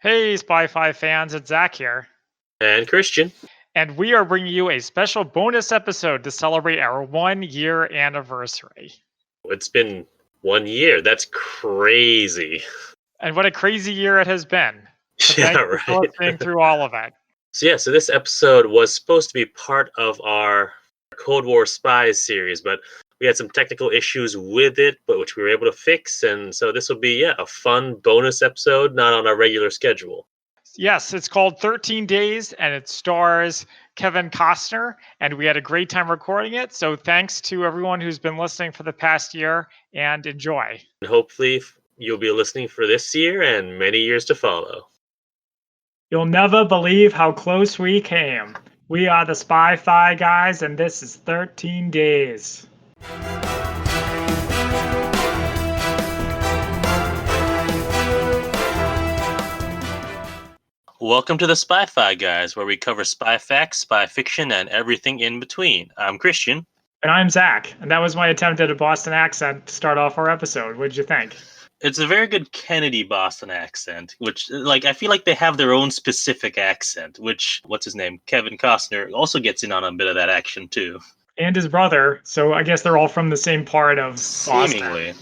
Hey, Spy 5 fans, it's Zach here, And Christian. and we are bringing you a special bonus episode to celebrate our 1 year anniversary. It's been 1 year. That's crazy. And what a crazy year it has been. So Yeah, thank you for right. listening through all of it. So this episode was supposed to be part of our Cold War Spies series, but we had some technical issues with it, but which we were able to fix, and so this will be a fun bonus episode, not on our regular schedule. Yes, it's called 13 Days, and it stars Kevin Costner, and we had a great time recording it. So thanks to everyone who's been listening for the past year, and enjoy. And hopefully you'll be listening for this year and many years to follow. You'll never believe how close we came. We are the Spy-Fi guys, and this is 13 Days. Welcome to the Spy-Fi Guys, where we cover spy facts, spy fiction, and everything in between. I'm Christian. And I'm Zach, and that was my attempt at a Boston accent to start off our episode. What did you think? It's a very good Kennedy Boston accent, which, I feel like they have their own specific accent, which, what's his name? Kevin Costner also gets in on a bit of that action, too. And his brother, so I guess they're all from the same part of Boston. Seemingly.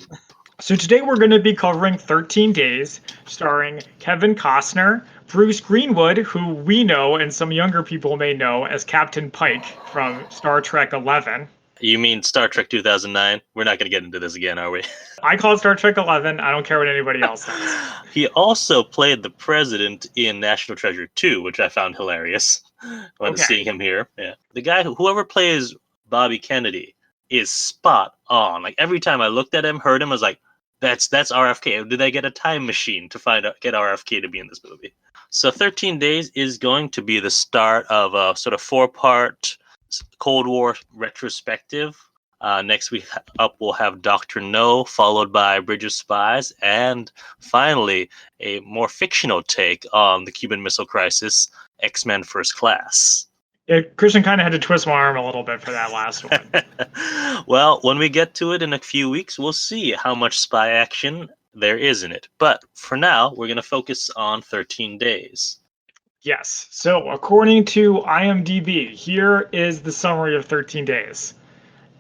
So today we're going to be covering 13 Days, starring Kevin Costner, Bruce Greenwood, who we know and some younger people may know as Captain Pike from Star Trek 11. You mean Star Trek 2009? We're not going to get into this again, are we? I call it Star Trek 11. I don't care what anybody else says. He also played the president in National Treasure 2, which I found hilarious when seeing him here. Yeah, the guy, whoever plays Bobby Kennedy, is spot on. Like every time I looked at him, heard him, I was like, that's RFK. Did they get a time machine to get RFK to be in this movie? So 13 Days is going to be the start of a sort of 4-part Cold War retrospective. Next week up, we'll have Dr. No, followed by Bridge of Spies, and finally, a more fictional take on the Cuban Missile Crisis, X-Men First Class. Yeah, Christian kind of had to twist my arm a little bit for that last one. Well, when we get to it in a few weeks, we'll see how much spy action there is in it. But for now, we're going to focus on 13 Days. Yes. So according to IMDb, here is the summary of 13 Days.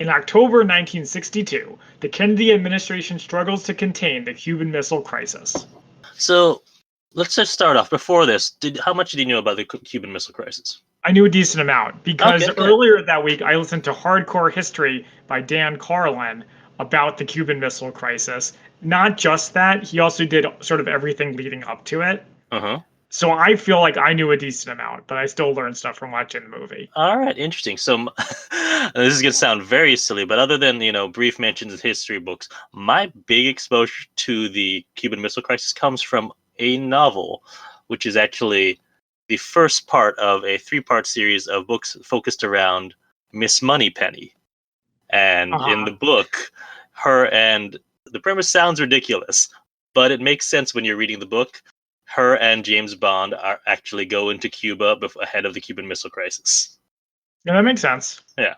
In October 1962, the Kennedy administration struggles to contain the Cuban Missile Crisis. So let's just start off. Before this, how much did you know about the Cuban Missile Crisis? I knew a decent amount because earlier that week I listened to Hardcore History by Dan Carlin about the Cuban Missile Crisis. Not just that, he also did sort of everything leading up to it. Uh-huh. So I feel like I knew a decent amount, but I still learned stuff from watching the movie. All right, interesting. So this is going to sound very silly, but other than, brief mentions of history books, my big exposure to the Cuban Missile Crisis comes from a novel, which is actually the first part of a 3-part series of books focused around Miss Moneypenny. And in the book, the premise sounds ridiculous, but it makes sense when you're reading the book. Her and James Bond actually go into Cuba ahead of the Cuban Missile Crisis. Yeah, that makes sense. Yeah.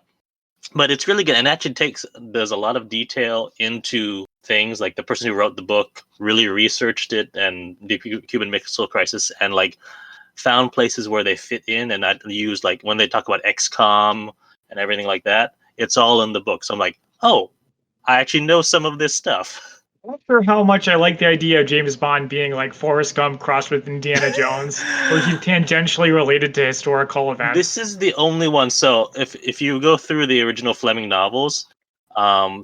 But it's really good. And actually there's a lot of detail into things. Like the person who wrote the book really researched it and the Cuban Missile Crisis and found places where they fit in and not used, when they talk about XCOM and everything like that, it's all in the book. So I'm like, oh, I actually know some of this stuff. I'm not sure how much I like the idea of James Bond being like Forrest Gump crossed with Indiana Jones, where he's tangentially related to historical events. This is the only one. So if you go through the original Fleming novels,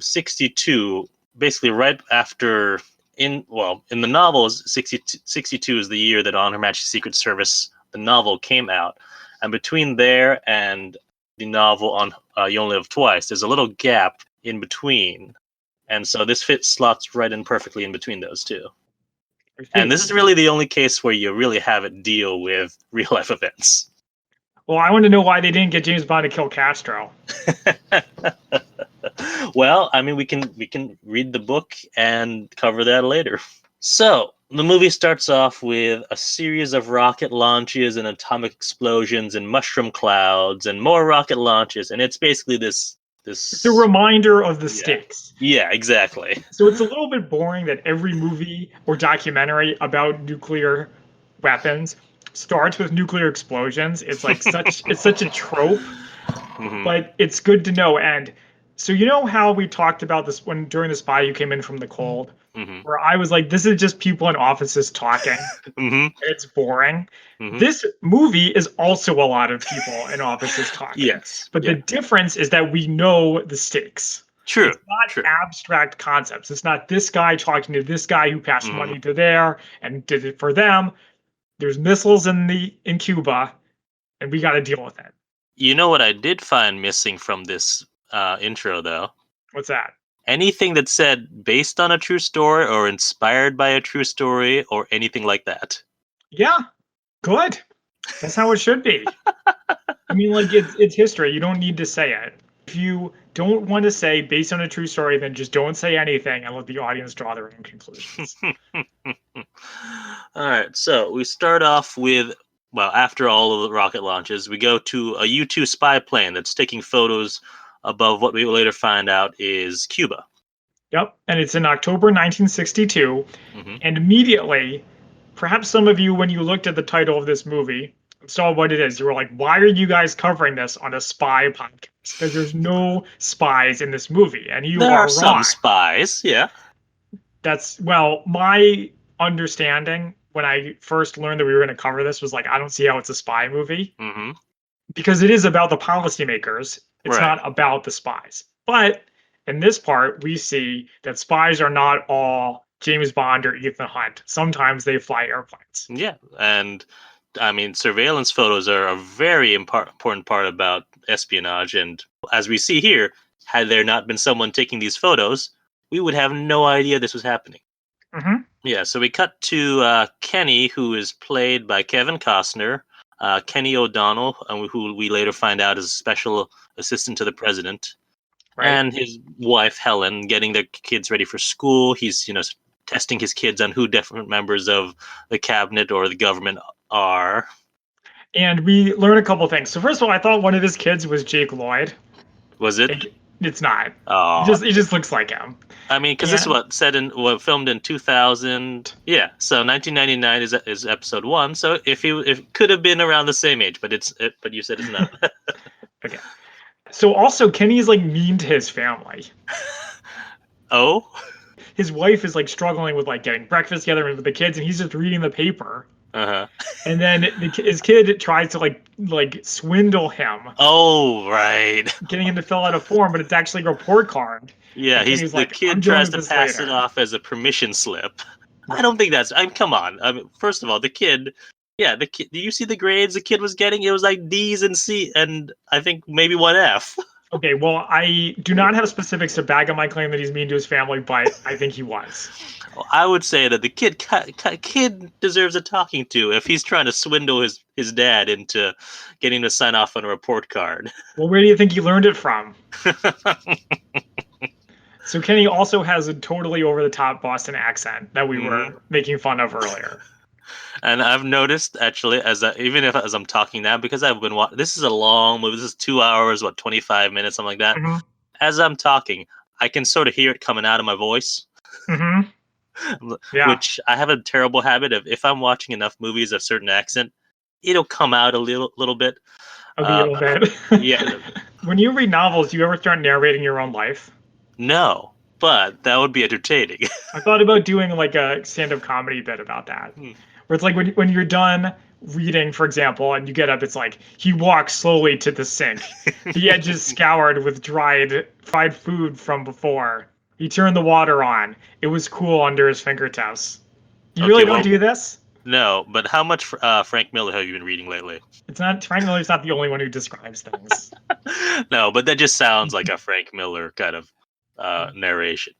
62, basically right after, in the novels, 62 is the year that On Her Majesty's Secret Service, the novel, came out. And between there and the novel on You Only Live Twice, there's a little gap in between. And so this slots right in perfectly in between those two. And this is really the only case where you really have it deal with real life events. Well, I want to know why they didn't get James Bond to kill Castro. Well, I mean, we can read the book and cover that later. So the movie starts off with a series of rocket launches and atomic explosions and mushroom clouds and more rocket launches. And it's basically this It's a reminder of the stakes. Yeah, exactly. So it's a little bit boring that every movie or documentary about nuclear weapons starts with nuclear explosions. It's like such a trope, but it's good to know. And so you know how we talked about this when during the spy you came in from the cold, where I was like, this is just people in offices talking. It's boring. This movie is also a lot of people in offices talking. Yes. But the difference is that we know the stakes. True. It's not abstract concepts. It's not this guy talking to this guy who passed money to there and did it for them. There's missiles in Cuba, and we got to deal with it. You know what I did find missing from this intro, though? What's that? Anything that said based on a true story or inspired by a true story or anything like that. Yeah, good. That's how it should be. I mean, like, it's history. You don't need to say it. If you don't want to say based on a true story, then just don't say anything and let the audience draw their own conclusions. All right, so we start off with, well, after all of the rocket launches, we go to a U-2 spy plane that's taking photos above what we later find out is Cuba. Yep, and it's in October 1962, and immediately, perhaps some of you, when you looked at the title of this movie, saw what it is. You were like, why are you guys covering this on a spy podcast? Because there's no spies in this movie, and you there are are some spies, yeah. That's, well, my understanding when I first learned that we were going to cover this was like, I don't see how it's a spy movie. Because it is about the policymakers. It's not about the spies. But in this part, we see that spies are not all James Bond or Ethan Hunt. Sometimes they fly airplanes. Yeah, and I mean, surveillance photos are a very important part about espionage. And as we see here, had there not been someone taking these photos, we would have no idea this was happening. Yeah, so we cut to Kenny, who is played by Kevin Costner, Kenny O'Donnell, who we later find out is a special assistant to the president, and his wife, Helen, getting their kids ready for school. He's, testing his kids on who different members of the cabinet or the government are. And we learn a couple things. So first of all, I thought one of his kids was Jake Lloyd. Was it? It's not. Oh. It just looks like him. I mean, because this is filmed in 2000. Yeah, so 1999 is episode 1. So if it could have been around the same age, but you said it's not. Okay. So also, Kenny's like mean to his family. Oh. His wife is like struggling with like getting breakfast together with the kids, and he's just reading the paper. And then his kid tries to like swindle him. Oh, right. Getting him to fill out a form, but it's actually a report card. Yeah, the kid tries to pass it off as a permission slip. I don't think that's. Come on. I mean, first of all, the kid. Yeah, the kid. Do you see the grades the kid was getting? It was like D's and C, and I think maybe 1 F. Okay, well, I do not have specifics to back up my claim that he's mean to his family, but I think he was. Well, I would say that the kid deserves a talking to if he's trying to swindle his dad into getting to sign off on a report card. Well, where do you think he learned it from? So Kenny also has a totally over-the-top Boston accent that we were making fun of earlier. And I've noticed, actually, as I'm talking now, because I've been watching, this is a long movie. This is 2 hours, 25 minutes, something like that. As I'm talking, I can sort of hear it coming out of my voice. Yeah. Which I have a terrible habit of. If I'm watching enough movies of a certain accent, it'll come out a little bit. A little bit. Yeah. When you read novels, do you ever start narrating your own life? No, but that would be entertaining. I thought about doing like a stand-up comedy bit about that. Where it's like when you're done reading, for example, and you get up, it's like he walks slowly to the sink. The edges scoured with fried food from before. He turned the water on. It was cool under his fingertips. You really don't do this? No, but how much Frank Miller have you been reading lately? Frank Miller's not the only one who describes things. No, but that just sounds like a Frank Miller kind of narration.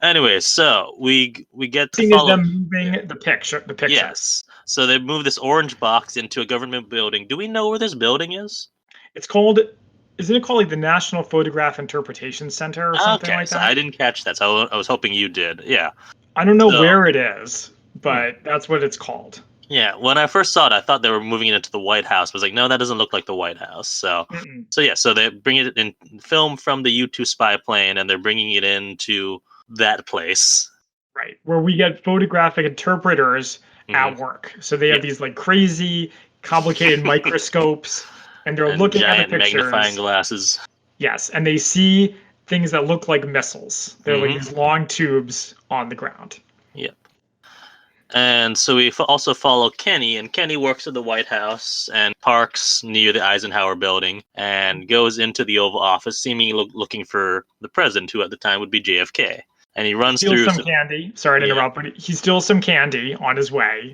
Anyway, so we get to follow them moving the picture. Yes. So they move this orange box into a government building. Do we know where this building is? It's called. Isn't it called like the National Photograph Interpretation Center or something like that? So I didn't catch that. So I was hoping you did. Yeah. I don't know where it is, but that's what it's called. Yeah. When I first saw it, I thought they were moving it into the White House. I was like, no, that doesn't look like the White House. So they bring it in film from the U-2 spy plane, and they're bringing it into that place. Right, where we get photographic interpreters at work. So they have these like crazy, complicated microscopes, and they're And looking at the giant magnifying pictures. glasses. Yes, and they see things that look like missiles. They're like Mm-hmm. these long tubes on the ground. Yep. And so we also follow Kenny, and Kenny works at the White House and parks near the Eisenhower building and goes into the Oval Office, seemingly looking for the president, who at the time would be JFK. And he runs Steals through some candy. Sorry to Yeah. interrupt, but he steals some candy on his way,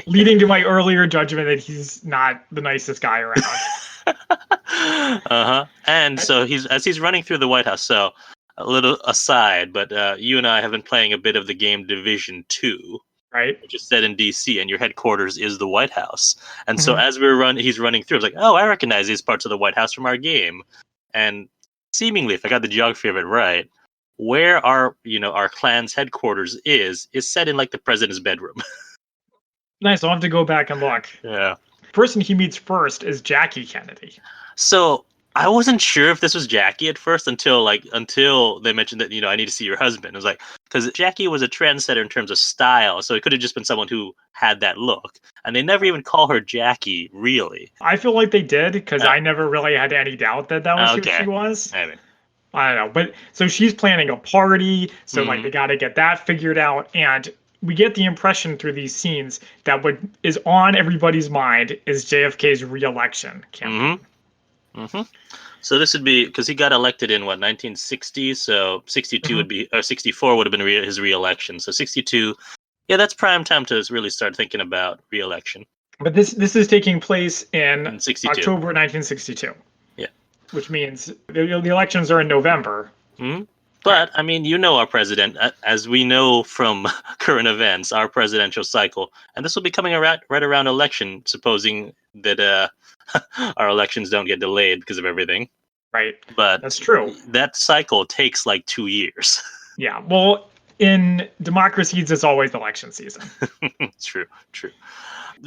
leading to my earlier judgment that he's not the nicest guy around. Uh-huh. And so as he's running through the White House, so a little aside, but you and I have been playing a bit of the game Division 2. Right. Which is set in DC, and your headquarters is the White House. And so Mhm. as he's running through, I was like, oh, I recognize these parts of the White House from our game. And seemingly, if I got the geography of it right, where our clan's headquarters is set in like the president's bedroom. Nice. I'll have to go back and look. Yeah. The person he meets first is Jackie Kennedy. So I wasn't sure if this was Jackie at first until they mentioned that, I need to see your husband. I was like, because Jackie was a trendsetter in terms of style, so it could have just been someone who had that look. And they never even call her Jackie, really. I feel like they did because I never really had any doubt that was who she was. I mean, I don't know. But so she's planning a party. So like they got to get that figured out. And we get the impression through these scenes that what is on everybody's mind is JFK's re-election campaign. So this would be because he got elected in 1960, so 62 would be, or 64 would have been his re-election. So 62, yeah, that's prime time to really start thinking about re-election. But this is taking place in 62. October 1962. Yeah, which means the elections are in November. But I mean, our president, as we know from current events, our presidential cycle, and this will be coming right around election, supposing that our elections don't get delayed because of everything. Right. But that's true. That cycle takes like 2 years. Yeah. Well, in democracies, it's always election season. True.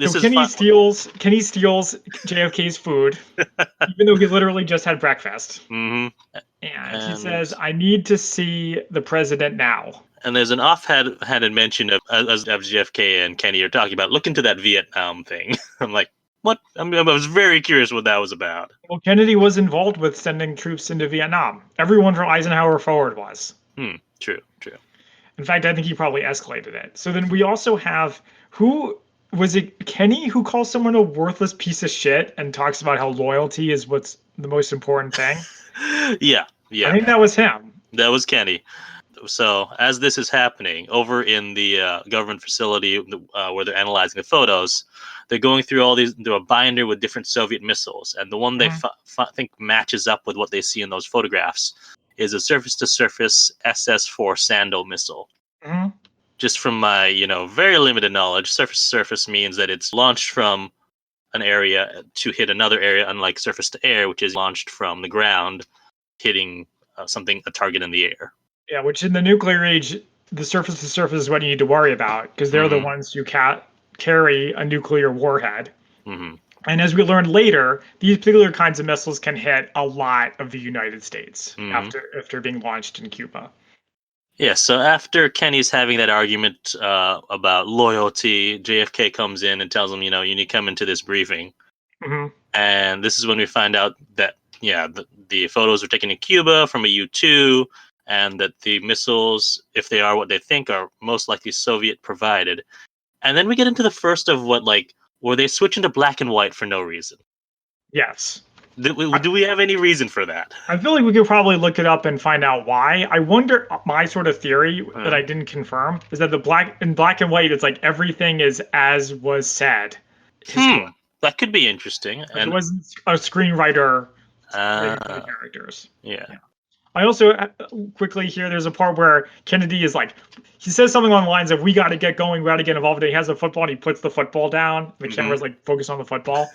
So Kenny steals JFK's food, even though he literally just had breakfast. And he says, "I need to see the president now." And there's an offhanded mention of JFK and Kenny are talking about, look into that Vietnam thing. I'm like, what? I was very curious what that was about. Well, Kennedy was involved with sending troops into Vietnam. Everyone from Eisenhower forward was. True. In fact, I think he probably escalated it. So then we also have was it Kenny who calls someone a worthless piece of shit and talks about how loyalty is what's the most important thing? Yeah. I think that was him. That was Kenny. So as this is happening over in the government facility where they're analyzing the photos, they're going through all these, through a binder with different Soviet missiles. And the one they think matches up with what they see in those photographs is a surface-to-surface SS-4 Sandal missile. Just from my, very limited knowledge, surface-to-surface means that it's launched from an area to hit another area, unlike surface-to-air, which is launched from the ground, hitting a target in the air. Yeah, which in the nuclear age, the surface-to-surface is what you need to worry about, because they're the ones who carry a nuclear warhead. And as we learned later, these particular kinds of missiles can hit a lot of the United States after being launched in Cuba. Yeah, so after Kenny's having that argument about loyalty, JFK comes in and tells him, you need to come into this briefing. And this is when we find out that, the photos were taken in Cuba from a U-2, and that the missiles, if they are what they think, are most likely Soviet provided. And then we get into the first of where they switch into black and white for no reason. Yes. Do we have any reason for that? I feel like we could probably look it up and find out why. I wonder, my sort of theory that I didn't confirm is that in black and white, it's like everything is as was said. That could be interesting. And it wasn't a screenwriter writing for the characters. Yeah. I also quickly here, there's a part where Kennedy is he says something on the lines of, we got to get going, we got to get involved. And he has a football and he puts the football down. The camera's focused on the football.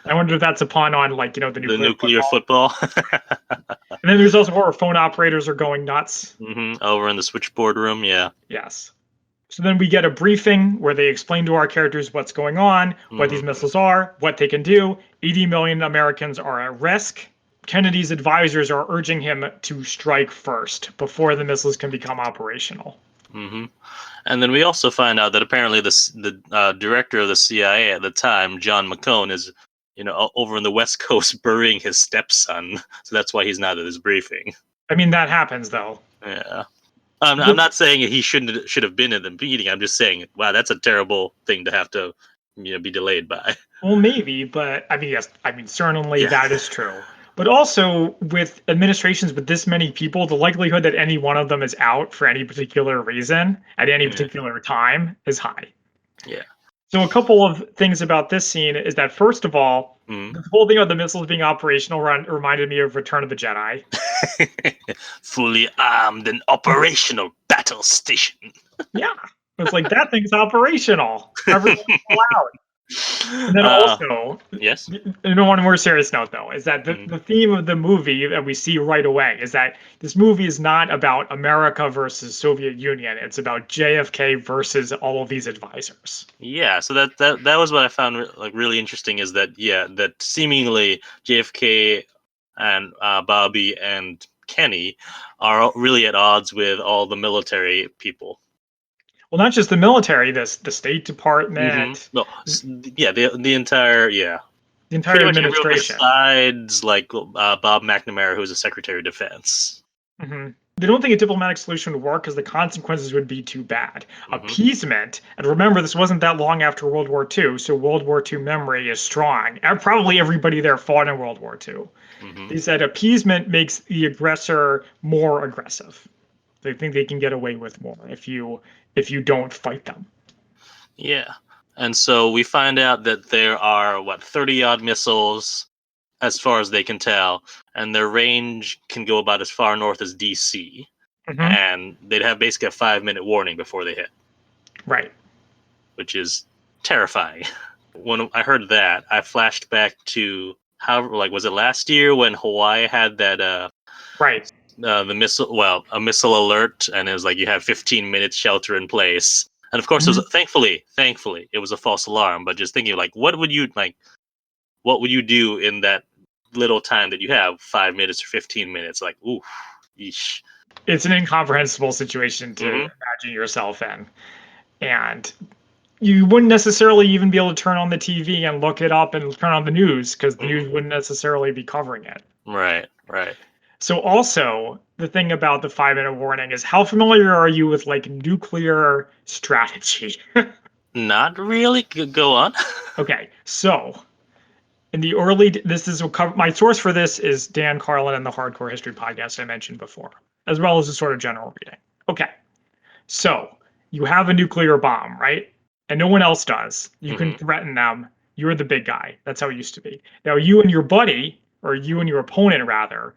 I wonder if that's a pun on the nuclear football. And then there's also where phone operators are going nuts. Over in the switchboard room, yeah. Yes. So then we get a briefing where they explain to our characters what's going on, what these missiles are, what they can do. 80 million Americans are at risk. Kennedy's advisors are urging him to strike first before the missiles can become operational. Mm-hmm. And then we also find out that apparently the director of the CIA at the time, John McCone, is over in the West Coast burying his stepson. So that's why he's not at this briefing. I mean, that happens though. Yeah. I'm not saying he should have been in the meeting. I'm just saying, wow, that's a terrible thing to have to be delayed by. Well, maybe, but I mean, yes, I mean, certainly Yeah. that is true. But also, with administrations with this many people, the likelihood that any one of them is out for any particular reason at any particular time is high. Yeah. So, a couple of things about this scene is that, first of all, Mm. the whole thing about the missiles being operational reminded me of Return of the Jedi. Fully armed and operational battle station. Yeah, it's like that thing's operational. Everyone's allowed. And then also, yes. on a more serious note, though, is that the theme of the movie that we see right away is that this movie is not about America versus Soviet Union. It's about JFK versus all of these advisors. Yeah, so that was what I found really interesting is that that seemingly JFK and Bobby and Kenny are really at odds with all the military people. Well, not just the military, the State Department. No, the entire the entire pretty much administration. Everyone besides Bob McNamara, who's a Secretary of Defense. Mm-hmm. They don't think a diplomatic solution would work because the consequences would be too bad. Appeasement, and remember, this wasn't that long after World War II, so World War II memory is strong. And probably everybody there fought in World War II. They said appeasement makes the aggressor more aggressive. They think they can get away with more if you don't fight them. Yeah. And so we find out that there are 30-odd missiles as far as they can tell, and their range can go about as far north as DC. And they'd have basically a 5-minute warning before they hit. Right. Which is terrifying. When I heard that, I flashed back to was it last year when Hawaii had that right. The missile, a missile alert, and it was like you have 15 minutes shelter in place. And of course, it was thankfully, it was a false alarm. But just thinking, what would you do in that little time that you have, 5 minutes or 15 minutes? Like, ooh, yeesh. It's an incomprehensible situation to imagine yourself in, and you wouldn't necessarily even be able to turn on the TV and look it up and turn on the news because the news wouldn't necessarily be covering it. Right. So also, the thing about the 5-minute warning is, how familiar are you with nuclear strategy? Not really. Go on. Okay, so in the my source for this is Dan Carlin and the Hardcore History podcast I mentioned before, as well as a sort of general reading. Okay, so you have a nuclear bomb, right? And no one else does. You can threaten them. You're the big guy. That's how it used to be. Now you and your buddy, or you and your opponent rather,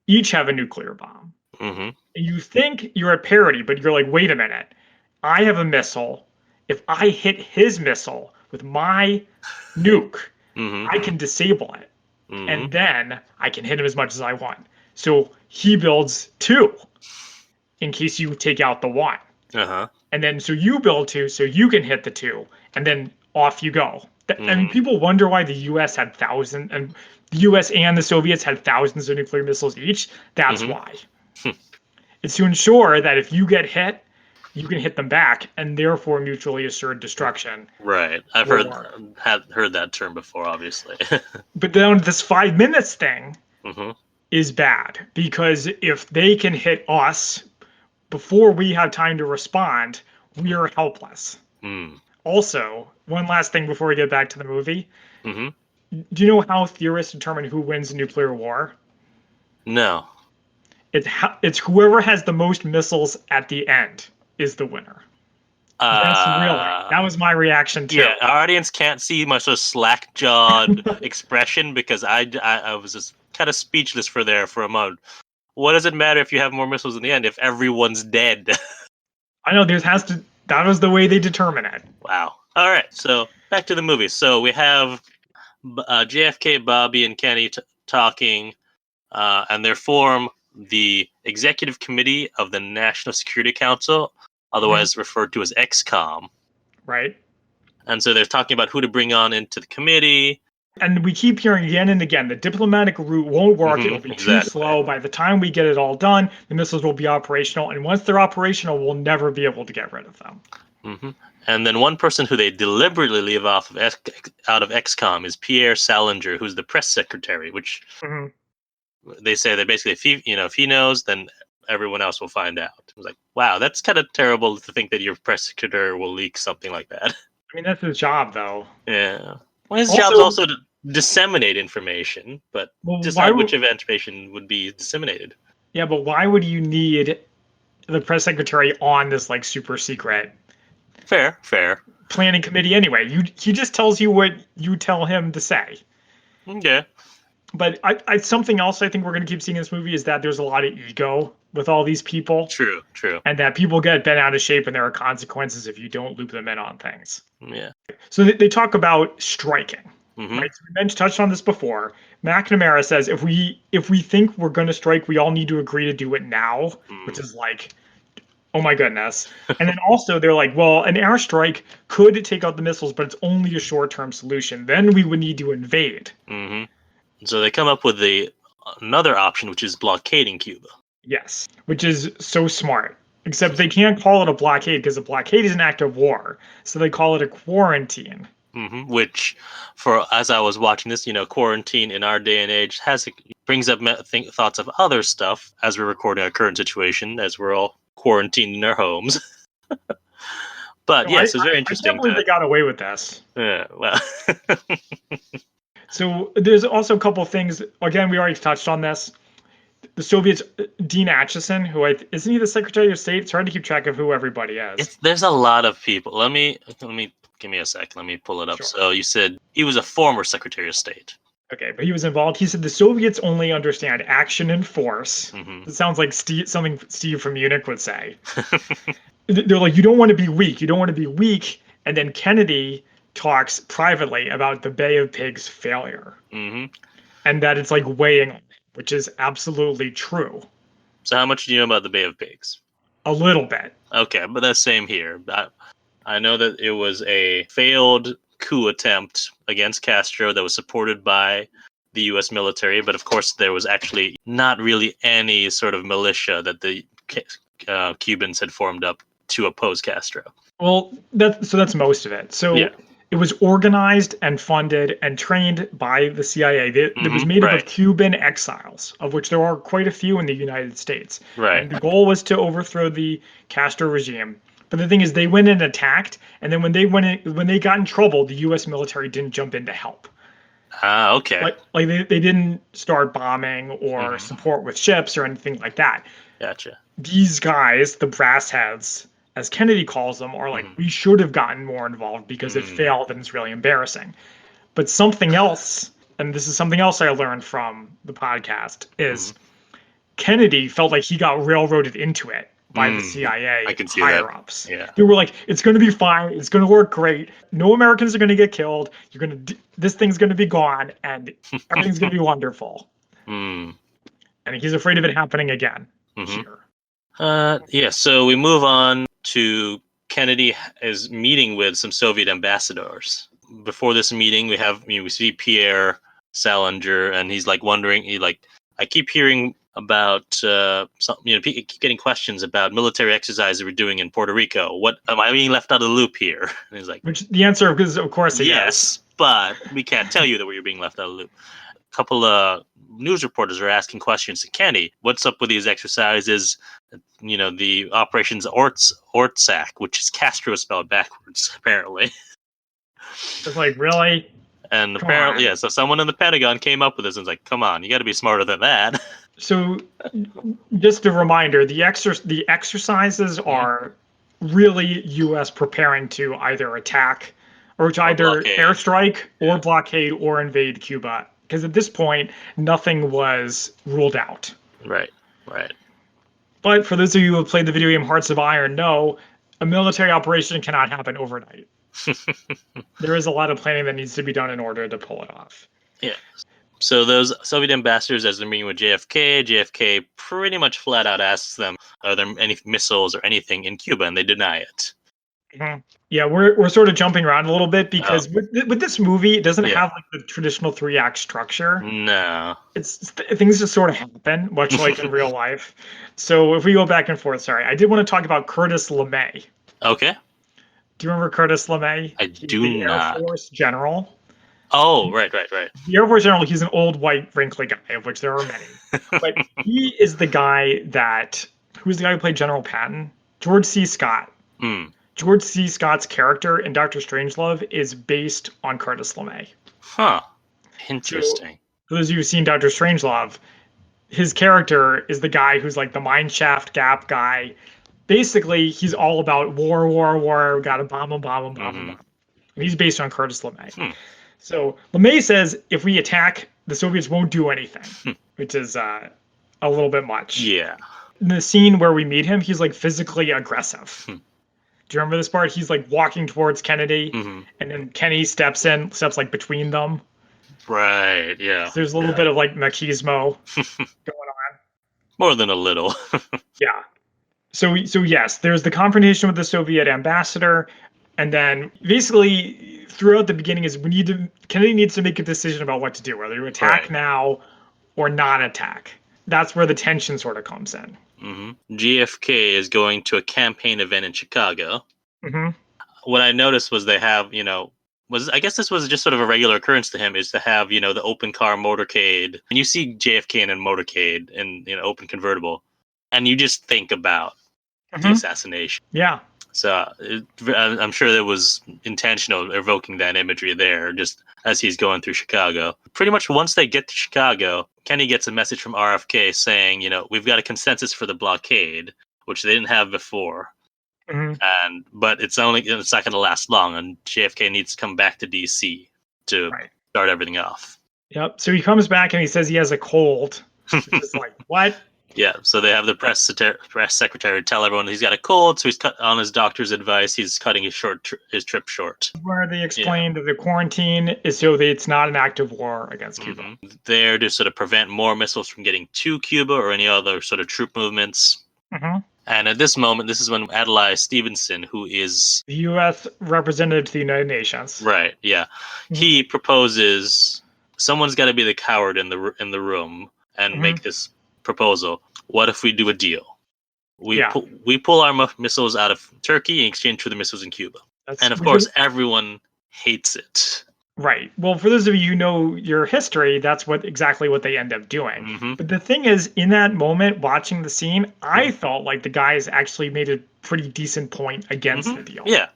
each have a nuclear bomb. And you think you're at parity, but you're like, wait a minute. I have a missile. If I hit his missile with my nuke, I can disable it. And then I can hit him as much as I want. So he builds 2 in case you take out the 1. And then so you build 2 so you can hit the 2. And then off you go. And people wonder why the U.S. had thousands, and the U.S. and the Soviets had thousands of nuclear missiles each. That's why. It's to ensure that if you get hit, you can hit them back, and therefore mutually assured destruction. Right. I've heard that term before, obviously. But then this 5 minutes thing is bad, because if they can hit us before we have time to respond, we are helpless. Also, one last thing before we get back to the movie. Do you know how theorists determine who wins a nuclear war? No. It's whoever has the most missiles at the end is the winner. Yes, really. That was my reaction too. Yeah, our audience can't see my sort of slack-jawed expression because I was just kind of speechless for a moment. What does it matter if you have more missiles in the end if everyone's dead? I know that was the way they determine it. Wow. All right, so back to the movie. So we have JFK, Bobby, and Kenny talking, and they form the Executive Committee of the National Security Council, otherwise referred to as XCOM. Right. And so they're talking about who to bring on into the committee, And we keep hearing again and again, the diplomatic route won't work. It'll be too Exactly. slow. By the time we get it all done, the missiles will be operational. And once they're operational, we'll never be able to get rid of them. Mm-hmm. And then one person who they deliberately leave off of out of XCOM is Pierre Salinger, who's the press secretary, which they say that basically if he knows, then everyone else will find out. It was like, wow, that's kind of terrible to think that your press secretary will leak something like that. I mean, that's his job, though. Yeah. Well, his job's Also, also to disseminate information, but well, decide which information would be disseminated. yeah, but why would you need the press secretary on this like super secret Fair. planning committee anyway? He just tells you what you tell him to say. Okay. But something else I think we're going to keep seeing in this movie is that there's a lot of ego with all these people. True. And that people get bent out of shape and there are consequences if you don't loop them in on things. Yeah. So they talk about striking. Mm-hmm. Right? So we touched on this before. McNamara says if we think we're going to strike, we all need to agree to do it now, which is like, oh my goodness. And then also they're like, well, an airstrike could take out the missiles, but it's only a short-term solution. Then we would need to invade. Mm-hmm. So they come up with another option, which is blockading Cuba. Yes, which is so smart. Except they can't call it a blockade because a blockade is an act of war. So they call it a quarantine. Mm-hmm. Which, as I was watching this, quarantine in our day and age brings up thoughts of other stuff as we're recording our current situation, as we're all quarantined in our homes. But yes, it's very interesting. I can't believe they got away with this. Yeah, well. So there's also a couple things. Again, we already touched on this. The Soviets, Dean Acheson, who isn't he the Secretary of State? It's hard to keep track of who everybody is. There's a lot of people. Let me give me a sec. Let me pull it up. Sure. So you said he was a former Secretary of State. Okay, but he was involved. He said the Soviets only understand action and force. Mm-hmm. It sounds like something Steve from Munich would say. They're like, you don't want to be weak. You don't want to be weak. And then Kennedy talks privately about the Bay of Pigs failure. Mm-hmm. And that it's like weighing on it, which is absolutely true. So how much do you know about the Bay of Pigs? A little bit. Okay, but that's same here. I know that it was a failed coup attempt against Castro that was supported by the U.S. military, but of course there was actually not really any sort of militia that the Cubans had formed up to oppose Castro. Well, that's most of it. So yeah. It was organized and funded and trained by the CIA. It was made up of Cuban exiles, of which there are quite a few in the United States. Right. And the goal was to overthrow the Castro regime. But the thing is, they went and attacked, and then when they got in trouble, the U.S. military didn't jump in to help. Okay. Like they didn't start bombing or support with ships or anything like that. Gotcha. These guys, the brass heads, as Kennedy calls them, are like, we should have gotten more involved because it failed and it's really embarrassing. But something else, and this is something else I learned from the podcast, is Kennedy felt like he got railroaded into it by the CIA higher-ups. Yeah. They were like, it's going to be fine. It's going to work great. No Americans are going to get killed. This thing's going to be gone, and everything's going to be wonderful. And he's afraid of it happening again here. So we move on to Kennedy is meeting with some Soviet ambassadors. Before this meeting, we see Pierre Salinger, and he's like wondering. I keep hearing about keep getting questions about military exercises we're doing in Puerto Rico. What am I being left out of the loop here? And he's like, which the answer is of course yes, but we can't tell you that we're being left out of the loop. A couple of news reporters are asking questions to Kenny. What's up with these exercises? The operations Ortsac, which is Castro spelled backwards, apparently. It's like, really? And apparently, so someone in the Pentagon came up with this and was like, come on, you got to be smarter than that. So, just a reminder, the exercises are really U.S. preparing to either attack or to either airstrike or blockade or invade Cuba. Because at this point, nothing was ruled out. Right. But for those of you who have played the video game Hearts of Iron, know a military operation cannot happen overnight. There is a lot of planning that needs to be done in order to pull it off. Yeah. So those Soviet ambassadors, as they're meeting with JFK pretty much flat out asks them, are there any missiles or anything in Cuba? And they deny it. Mhm. Yeah, we're sort of jumping around a little bit Oh, because with this movie, it doesn't yeah. have like the traditional three-act structure. No. Things just sort of happen, much like in real life. So if we go back and forth, sorry, I did want to talk about Curtis LeMay. Okay. Do you remember Curtis LeMay? I He's do the Air not. Force general. Oh, right. The Air Force general, he's an old white wrinkly guy, of which there are many. But he is the guy that who's the guy who played General Patton? George C. Scott. Hmm. George C. Scott's character in Doctor Strangelove is based on Curtis LeMay. Huh. So, Interesting. for those of you who've seen Doctor Strangelove, his character is the guy who's like the mine shaft gap guy. Basically, he's all about war, war, war. We got to bomb him, bomb him, bomb him, Hmm. bomb him. And he's based on Curtis LeMay. Hmm. So LeMay says if we attack, the Soviets won't do anything, Hmm. which is a little bit much. Yeah. In the scene where we meet him, he's like physically aggressive. Hmm. Do you remember this part? He's like walking towards Kennedy, Hmm. and then Kenny steps like between them. Right. Yeah. So there's a little bit of like machismo going on. More than a little. Yeah. So yes, there's the confrontation with the Soviet ambassador, and then basically throughout the beginning is Kennedy needs to make a decision about what to do, whether to attack Right. now or not attack. That's where the tension sort of comes in. JFK is going to a campaign event in Chicago. Hmm. What I noticed was they have, was I guess this was just sort of a regular occurrence to him is to have, the open car motorcade. And you see JFK in a motorcade in open convertible, and you just think about the Hmm. assassination. Yeah. So I'm sure there was intentional evoking that imagery there, just as he's going through Chicago. Pretty much once they get to Chicago, Kenny gets a message from RFK saying, we've got a consensus for the blockade, which they didn't have before. Hmm. But it's not going to last long, and JFK needs to come back to DC to Right. start everything off. Yep. So he comes back and he says he has a cold, which is like, what? Yeah, so they have the press secretary tell everyone he's got a cold, so he's cut on his doctor's advice. He's cutting his trip short. Where they Yeah. explained that the quarantine is so that it's not an active war against Cuba. There to sort of prevent more missiles from getting to Cuba or any other sort of troop movements. Hmm. And at this moment, this is when Adlai Stevenson, who is The U.S. representative to the United Nations. right, yeah, he proposes someone's got to be the coward in the room and Hmm. make this proposal. What if we do a deal? Yeah. We pull our missiles out of Turkey in exchange for the missiles in Cuba. And of course, everyone hates it. Right. Well, for those of you who know your history, that's exactly what they end up doing. Mm-hmm. But the thing is, in that moment, watching the scene, I felt like the guys actually made a pretty decent point against the deal. Yeah.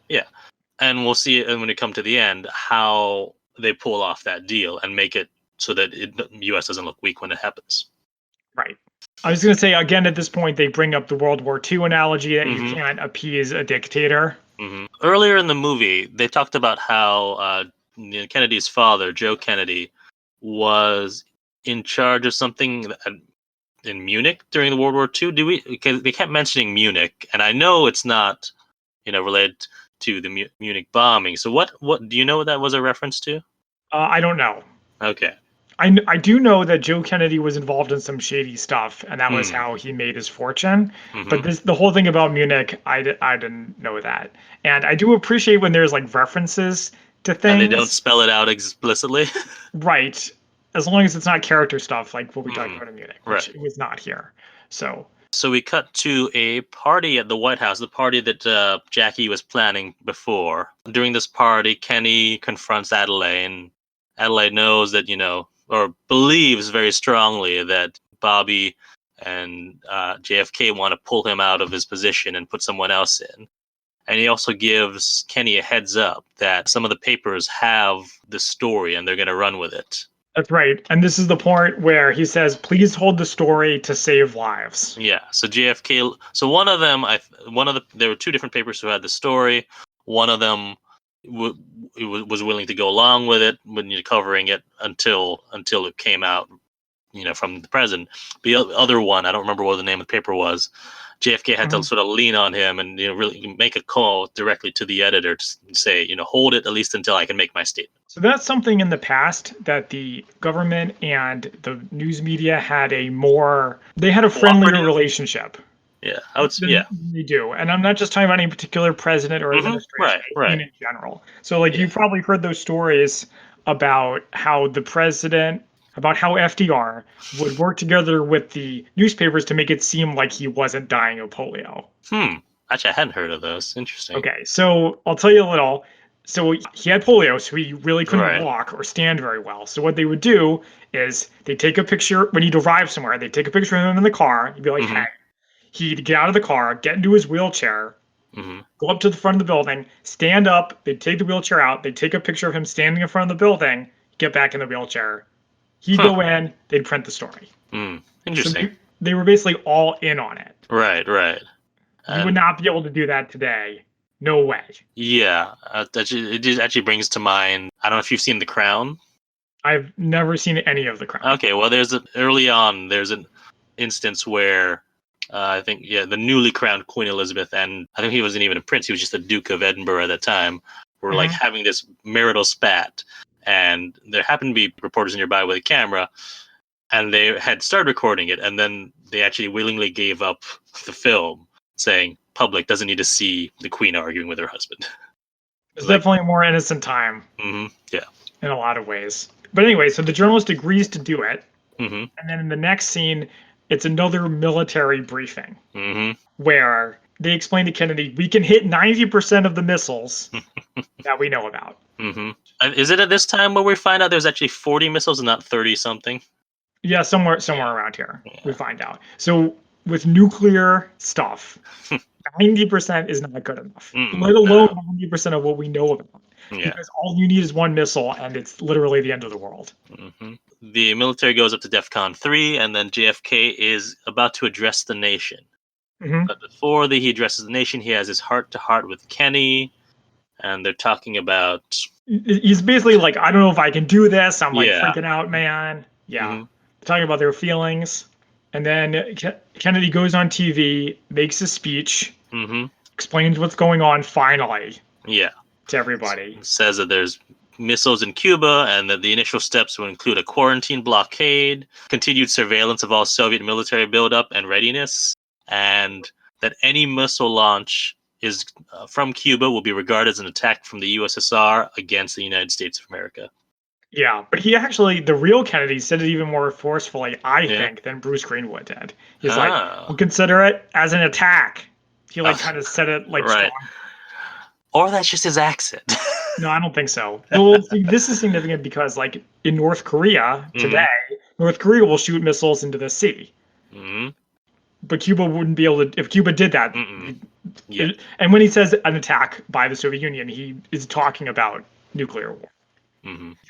And we'll see when we come to the end how they pull off that deal and make it so that the U.S. doesn't look weak when it happens. Right. I was going to say, again, at this point, they bring up the World War II analogy that you can't appease a dictator. Earlier in the movie, they talked about how Kennedy's father, Joe Kennedy, was in charge of something in Munich during the World War II. Because they kept mentioning Munich, and I know it's not, related to the Munich bombing. So what do you know what that was a reference to? I don't know. Okay. I do know that Joe Kennedy was involved in some shady stuff, and that was how he made his fortune. But the whole thing about Munich, I didn't know that. And I do appreciate when there's like references to And they don't things. spell it out explicitly. Right. As long as it's not character stuff like what we talked about in Munich, which Right. it was not here. So we cut to a party at the White House, the party that Jackie was planning before. During this party, Kenny confronts Adelaide, and Adelaide knows that, or believes very strongly that Bobby and JFK want to pull him out of his position and put someone else in. And he also gives Kenny a heads up that some of the papers have the story and they're going to run with it. that's right. And this is the part where he says, please hold the story to save lives. Yeah. So JFK. So one of them, there were two different papers who had the story. One of them was willing to go along with it when you're covering it until it came out, from the president. The other one, I don't remember what the name of the paper was. JFK had to sort of lean on him and really make a call directly to the editor to say, hold it at least until I can make my statement. So that's something in the past that the government and the news media had they had a friendlier relationship. Yeah, than they do. And I'm not just talking about any particular president or administration, Right, I mean right. in general. So like Yeah. you probably heard those stories about how FDR would work together with the newspapers to make it seem like he wasn't dying of polio. Actually, I hadn't heard of those. Interesting. Okay, so I'll tell you a little. So he had polio, so he really couldn't Right. walk or stand very well. So what they would do is they take a picture when he'd arrive somewhere. They take a picture of him in the car. He'd be like, "Hey." Mm-hmm. He'd get out of the car, get into his wheelchair, Mm-hmm. go up to the front of the building, stand up. They'd take the wheelchair out. They'd take a picture of him standing in front of the building. Get back in the wheelchair. He'd Huh. go in. They'd print the story. So Interesting. they were basically all in on it. Right, right. You would And not be able to do that today. No way. yeah, it just actually brings to mind. I don't know if you've seen The Crown. I've never seen any of The Crown. Okay, well, early on, there's an instance where I think the newly crowned Queen Elizabeth, and I think he wasn't even a prince; he was just the Duke of Edinburgh at that time. Were like having this marital spat, and there happened to be reporters nearby with a camera, and they had started recording it, and then they actually willingly gave up the film, saying public doesn't need to see the Queen arguing with her husband. It's Like, definitely a more innocent time yeah. in a lot of ways. But anyway, so the journalist agrees to do it. Mm-hmm. And then in the next scene, it's another military briefing where they explain to Kennedy, we can hit 90% of the missiles that we know about. Is it at this time where we find out there's actually 40 missiles and not 30 something? Yeah, somewhere around here, we find out. So with nuclear stuff, 90% is not good enough, let alone 90% of what we know about. Yeah. Because all you need is one missile, and it's literally the end of the world. The military goes up to DEFCON 3, and then JFK is about to address the nation. But before he addresses the nation, he has his heart-to-heart with Kenny, and they're talking about... He's basically like, I don't know if I can do this. I'm like freaking out, man. Yeah. Talking about their feelings. And then Kennedy goes on TV, makes a speech, explains what's going on finally. Yeah. To everybody. Says that there's missiles in Cuba and that the initial steps will include a quarantine blockade, continued surveillance of all Soviet military buildup and readiness, and that any missile launch is from Cuba will be regarded as an attack from the USSR against the United States of America. Yeah, but he actually, the real Kennedy said it even more forcefully, I think, than Bruce Greenwood did. He's like, we'll consider it as an attack. He kind of said it strong. Or that's just his accent. No, I don't think so. Well, see, this is significant because, in North Korea today, North Korea will shoot missiles into the sea. But Cuba wouldn't be able to, if Cuba did that. And when he says an attack by the Soviet Union, he is talking about nuclear war.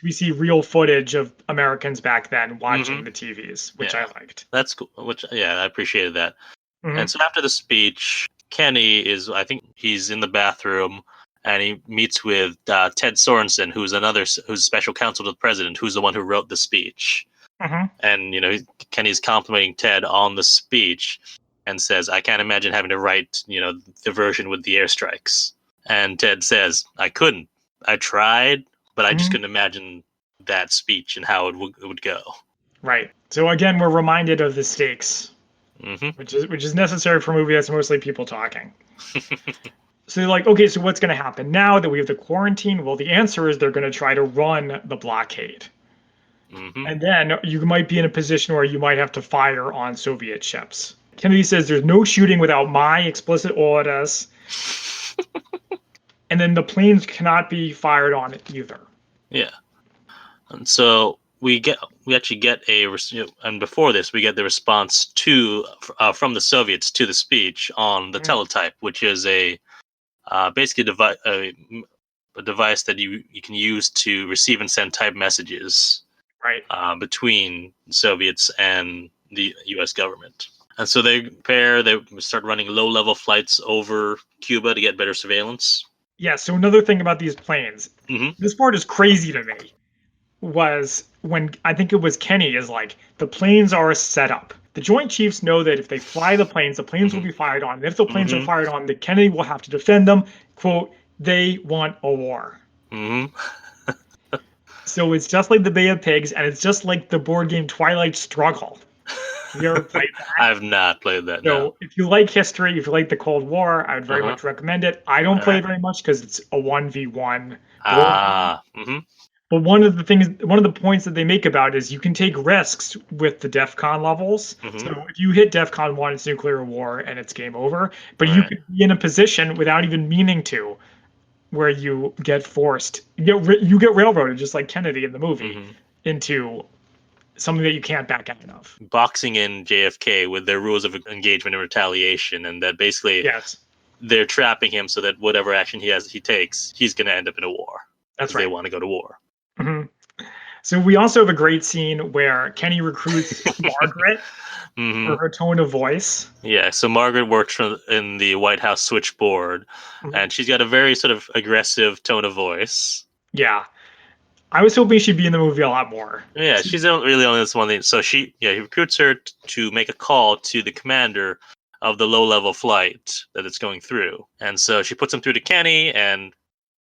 We see real footage of Americans back then watching the TVs, which I liked. That's cool. I appreciated that. And so after the speech, Kenny I think he's in the bathroom, and he meets with Ted Sorensen, who's special counsel to the president, who's the one who wrote the speech. And Kenny's complimenting Ted on the speech, and says, "I can't imagine having to write, the version with the airstrikes." And Ted says, "I couldn't. I tried, but I just couldn't imagine that speech and how it would go." Right. So again, we're reminded of the stakes, which is necessary for a movie that's mostly people talking. So they're like, okay, so what's going to happen now that we have the quarantine? Well, the answer is they're going to try to run the blockade. And then you might be in a position where you might have to fire on Soviet ships. Kennedy says there's no shooting without my explicit orders. And then the planes cannot be fired on either. Yeah. And so we actually get and before this, we get the response from the Soviets to the speech on the teletype, which is basically a device that you can use to receive and send type messages between Soviets and the U.S. government. And so they start running low-level flights over Cuba to get better surveillance. Yeah, so another thing about these planes, this part is crazy to me, was when I think it was Kenny is like, the planes are set up. The Joint Chiefs know that if they fly the planes will be fired on. And if the planes are fired on, the Kennedy will have to defend them. Quote, they want a war. So it's just like the Bay of Pigs, and it's just like the board game Twilight Struggle, Have you ever played that? I have not played that. No. So if you like history, if you like the Cold War, I would very much recommend it. I don't All play right. it very much because it's a 1v1 board game. Ah. Mm-hmm. But one of the points that they make about it is you can take risks with the DEF CON levels. Mm-hmm. So if you hit DEF CON 1, it's nuclear war and it's game over. But you Right. could be in a position without even meaning to, where you get forced, you get railroaded, just like Kennedy in the movie, Mm-hmm. into something that you can't back out of. Boxing in JFK with their rules of engagement and retaliation, and that basically Yes, they're trapping him so that whatever action he takes, he's going to end up in a war that's because they right. want to go to war. hmm So we also have a great scene where Kenny recruits Margaret Mm-hmm. for her tone of voice. Yeah, so Margaret works in the White House switchboard, Mhm. and she's got a very sort of aggressive tone of voice. Yeah, I was hoping she'd be in the movie a lot more. Yeah, she's really only this one thing. So he recruits her to make a call to the commander of the low-level flight that it's going through, and so she puts him through to Kenny, and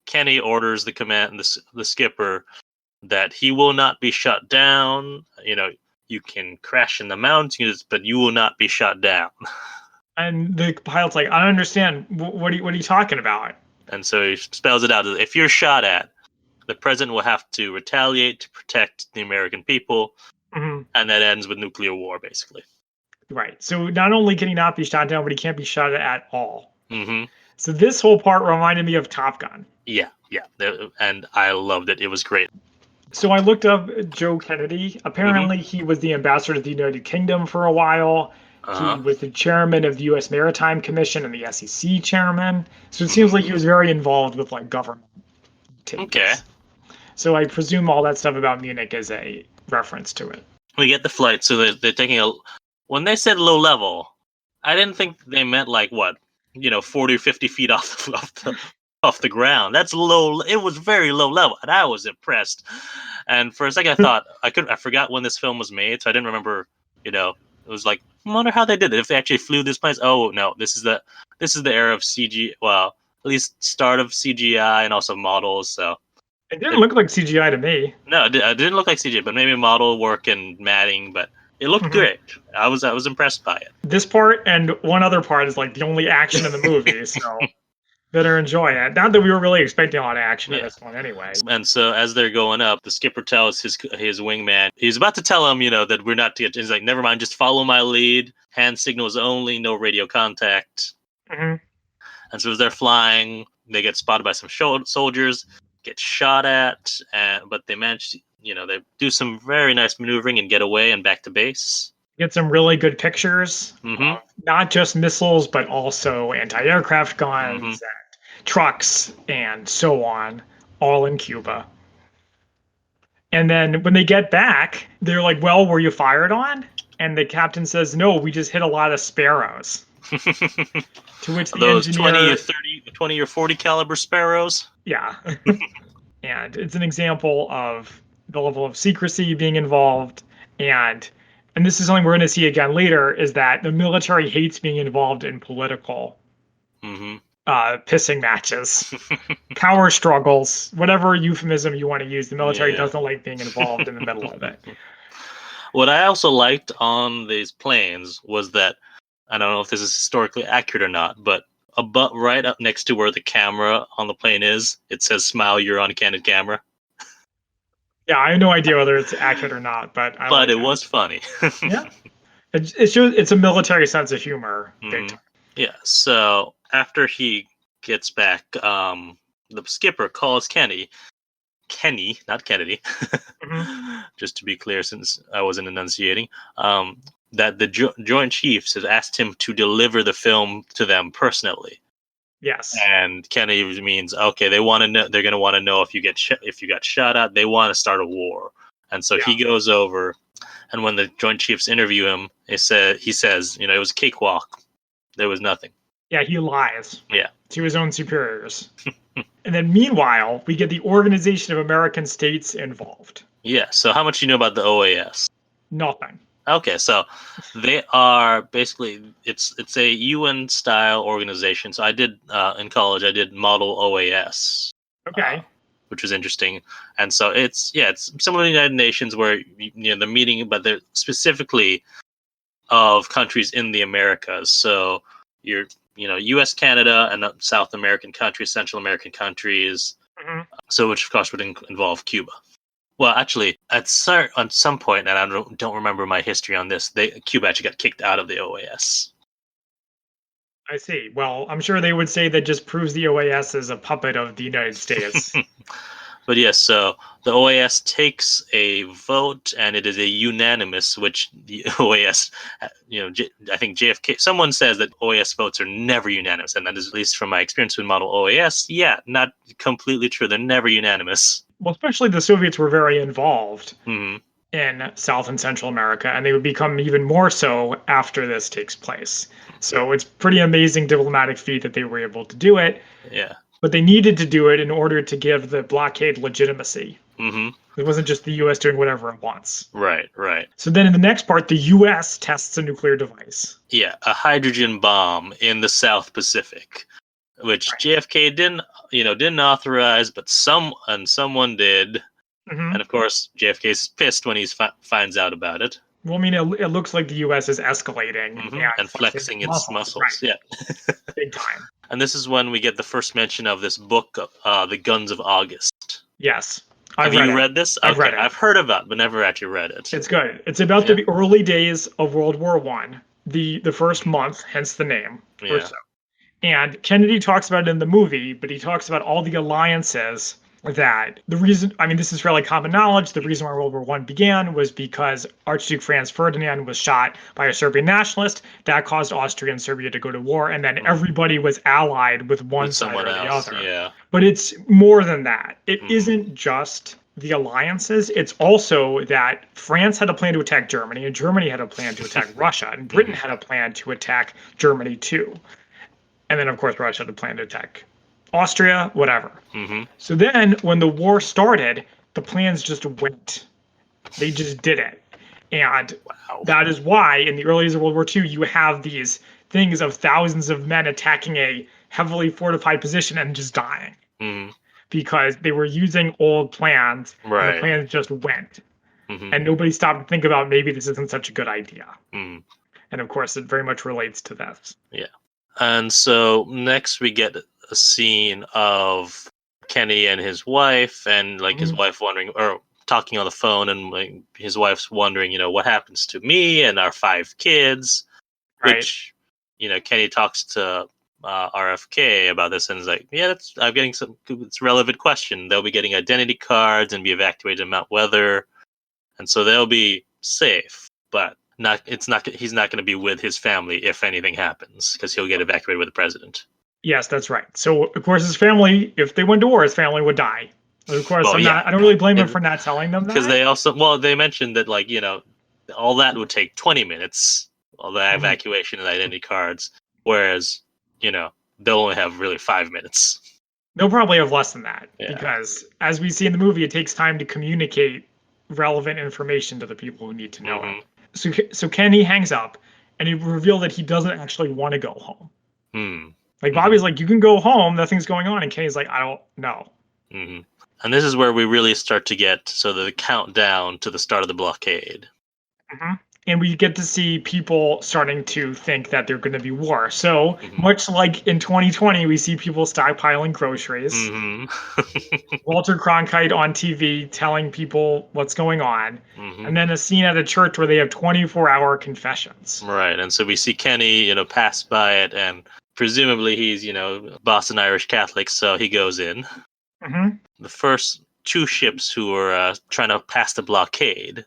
Kenny orders the skipper that he will not be shut down. You can crash in the mountains, but you will not be shut down. And the pilot's like, I don't understand. What are you talking about? And so he spells it out. If you're shot at, the president will have to retaliate to protect the American people, hmm and that ends with nuclear war, basically. Right. So not only can he not be shot down, but he can't be shot at all. Mm-hmm. So this whole part reminded me of Top Gun. Yeah. And I loved it. It was great. So I looked up Joe Kennedy. Mm-hmm. Apparently, he was the ambassador to the United Kingdom for a while. He Uh-huh. was the chairman of the U.S. Maritime Commission and the SEC chairman. So it seems like he was very involved with like government Okay. tidbits. So I presume all that stuff about Munich is a reference to it. We get the flight, so they're taking a. When they said low level, I didn't think they meant like what, 40 or 50 feet off the ground. That's low. It was very low level, and I was impressed. And for a second, I thought I forgot when this film was made, so I didn't remember. It was like, I wonder how they did it. If they actually flew this place. Oh no, this is the era of CG. Well, at least start of CGI and also models. So It didn't look like CGI to me. no, it didn't look like CGI, but maybe model work and matting. But it looked Mhm. great. I was impressed by it. This part and one other part is like the only action in the movie, so better enjoy it. Not that we were really expecting a lot of action in Yeah. this one anyway. And so as they're going up, the skipper tells his wingman, he's about to tell him, that we're not to get. He's like, never mind, just follow my lead. Hand signals only, no radio contact. hmm And so as they're flying, they get spotted by some soldiers, get shot at, but they manage to, they do some very nice maneuvering and get away and back to base. Get some really good pictures Mm-hmm. of not just missiles, but also anti-aircraft guns Mm-hmm. and trucks and so on, all in Cuba. And then when they get back, they're like, well, were you fired on? And the captain says, no, we just hit a lot of sparrows. To which the Those engineer... 20 or 30, 20 or 40 caliber Sparrows. Yeah. And it's an example of the level of secrecy being involved. And this is something we're going to see again later, is that the military hates being involved in political Mm-hmm. pissing matches, power struggles, whatever euphemism you want to use. The military Yeah. doesn't like being involved in the middle of it. What I also liked on these planes was that, I don't know if this is historically accurate or not, but right up next to where the camera on the plane is, it says "Smile, you're on candid camera." Yeah, I have no idea whether it's accurate or not, but But it was funny. Yeah, it shows it's a military sense of humor. Big time. Yeah. So after he gets back, the skipper calls Kenny, not Kennedy, just to be clear, since I wasn't enunciating. That the Joint Chiefs has asked him to deliver the film to them personally. Yes. And Kennedy means, okay, they want to know. They're going to want to know if you got shot at. They want to start a war. And so he goes over, and when the Joint Chiefs interview him, he says, it was a cakewalk. There was nothing. Yeah, he lies. Yeah. To his own superiors. And then meanwhile, we get the Organization of American States involved. Yeah. So how much do you know about the OAS? Nothing. Okay, so they are basically it's a UN style organization. So I did in college I did model OAS. Okay. Which was interesting. And so it's similar to the United Nations where the meeting, but they're specifically of countries in the Americas. So you're, U.S., Canada, and South American countries, Central American countries. Mm-hmm. So which of course would involve Cuba. Well, actually, at some point, and I don't remember my history on this, Cuba actually got kicked out of the OAS. I see. Well, I'm sure they would say that just proves the OAS is a puppet of the United States. But yes, so the OAS takes a vote, and it is a unanimous, which the OAS, I think JFK, someone says that OAS votes are never unanimous, and that is, at least from my experience with Model OAS, yeah, not completely true. They're never unanimous. Well, especially the Soviets were very involved Mm-hmm. in South and Central America, and they would become even more so after this takes place. So it's pretty amazing diplomatic feat that they were able to do it. Yeah. But they needed to do it in order to give the blockade legitimacy. Mm-hmm. It wasn't just the U.S. doing whatever it wants. Right. So then in the next part, the U.S. tests a nuclear device. Yeah, a hydrogen bomb in the South Pacific, which JFK didn't authorize, but someone did. Mm-hmm. And of course, JFK's pissed when he finds out about it. Well, I mean, it looks like the U.S. is escalating and flexing its muscles. Right. Yeah, big time. And this is when we get the first mention of this book, The Guns of August. Yes. Have you read this? I've read it. I've heard about it, but never actually read it. It's good. It's about the early days of World War I, the first month, hence the name. Yeah. So. And Kennedy talks about it in the movie, but he talks about all the alliances that the reason, I mean, this is fairly common knowledge. The reason why World War I began was because Archduke Franz Ferdinand was shot by a Serbian nationalist. That caused Austria and Serbia to go to war, and then everybody was allied with one side or the other. Yeah. But it's more than that. It isn't just the alliances. It's also that France had a plan to attack Germany, and Germany had a plan to attack Russia, and Britain had a plan to attack Germany too. And then, of course, Russia had a plan to attack Austria, whatever. Mm-hmm. So then when the war started, the plans just went. They just did it. And that is why in the early days of World War II, you have these things of thousands of men attacking a heavily fortified position and just dying. Mm-hmm. Because they were using old plans, right. And the plans just went. Mm-hmm. And nobody stopped to think about maybe this isn't such a good idea. Mm. And of course, it very much relates to this. Yeah. And so next we get a scene of Kenny and his wife, and his wife wondering, or talking on the phone, and his wife's wondering, what happens to me and our 5 kids, which, Kenny talks to RFK about this, and is like, I'm getting it's a relevant question. They'll be getting identity cards and be evacuated to Mount Weather, and so they'll be safe, but he's not going to be with his family if anything happens, because he'll get evacuated with the president. Yes, that's right. So of course his family, if they went to war, his family would die. Of course, I don't really blame him for not telling them that. Because they mentioned that all that would take 20 minutes, all the evacuation and identity cards, whereas they'll only have really 5 minutes. They'll probably have less than that, because as we see in the movie, it takes time to communicate relevant information to the people who need to know it. So Kenny hangs up, and he revealed that he doesn't actually want to go home. Bobby's like, you can go home, nothing's going on, and Kenny's like, I don't know. And this is where we really start to get the countdown to the start of the blockade. And we get to see people starting to think that there's going to be war. So much like in 2020, we see people stockpiling groceries. Walter Cronkite on TV telling people what's going on. And then a scene at a church where they have 24-hour confessions. Right. And so we see Kenny, pass by it, and presumably he's, Boston Irish Catholic, so he goes in. The first 2 ships who are trying to pass the blockade.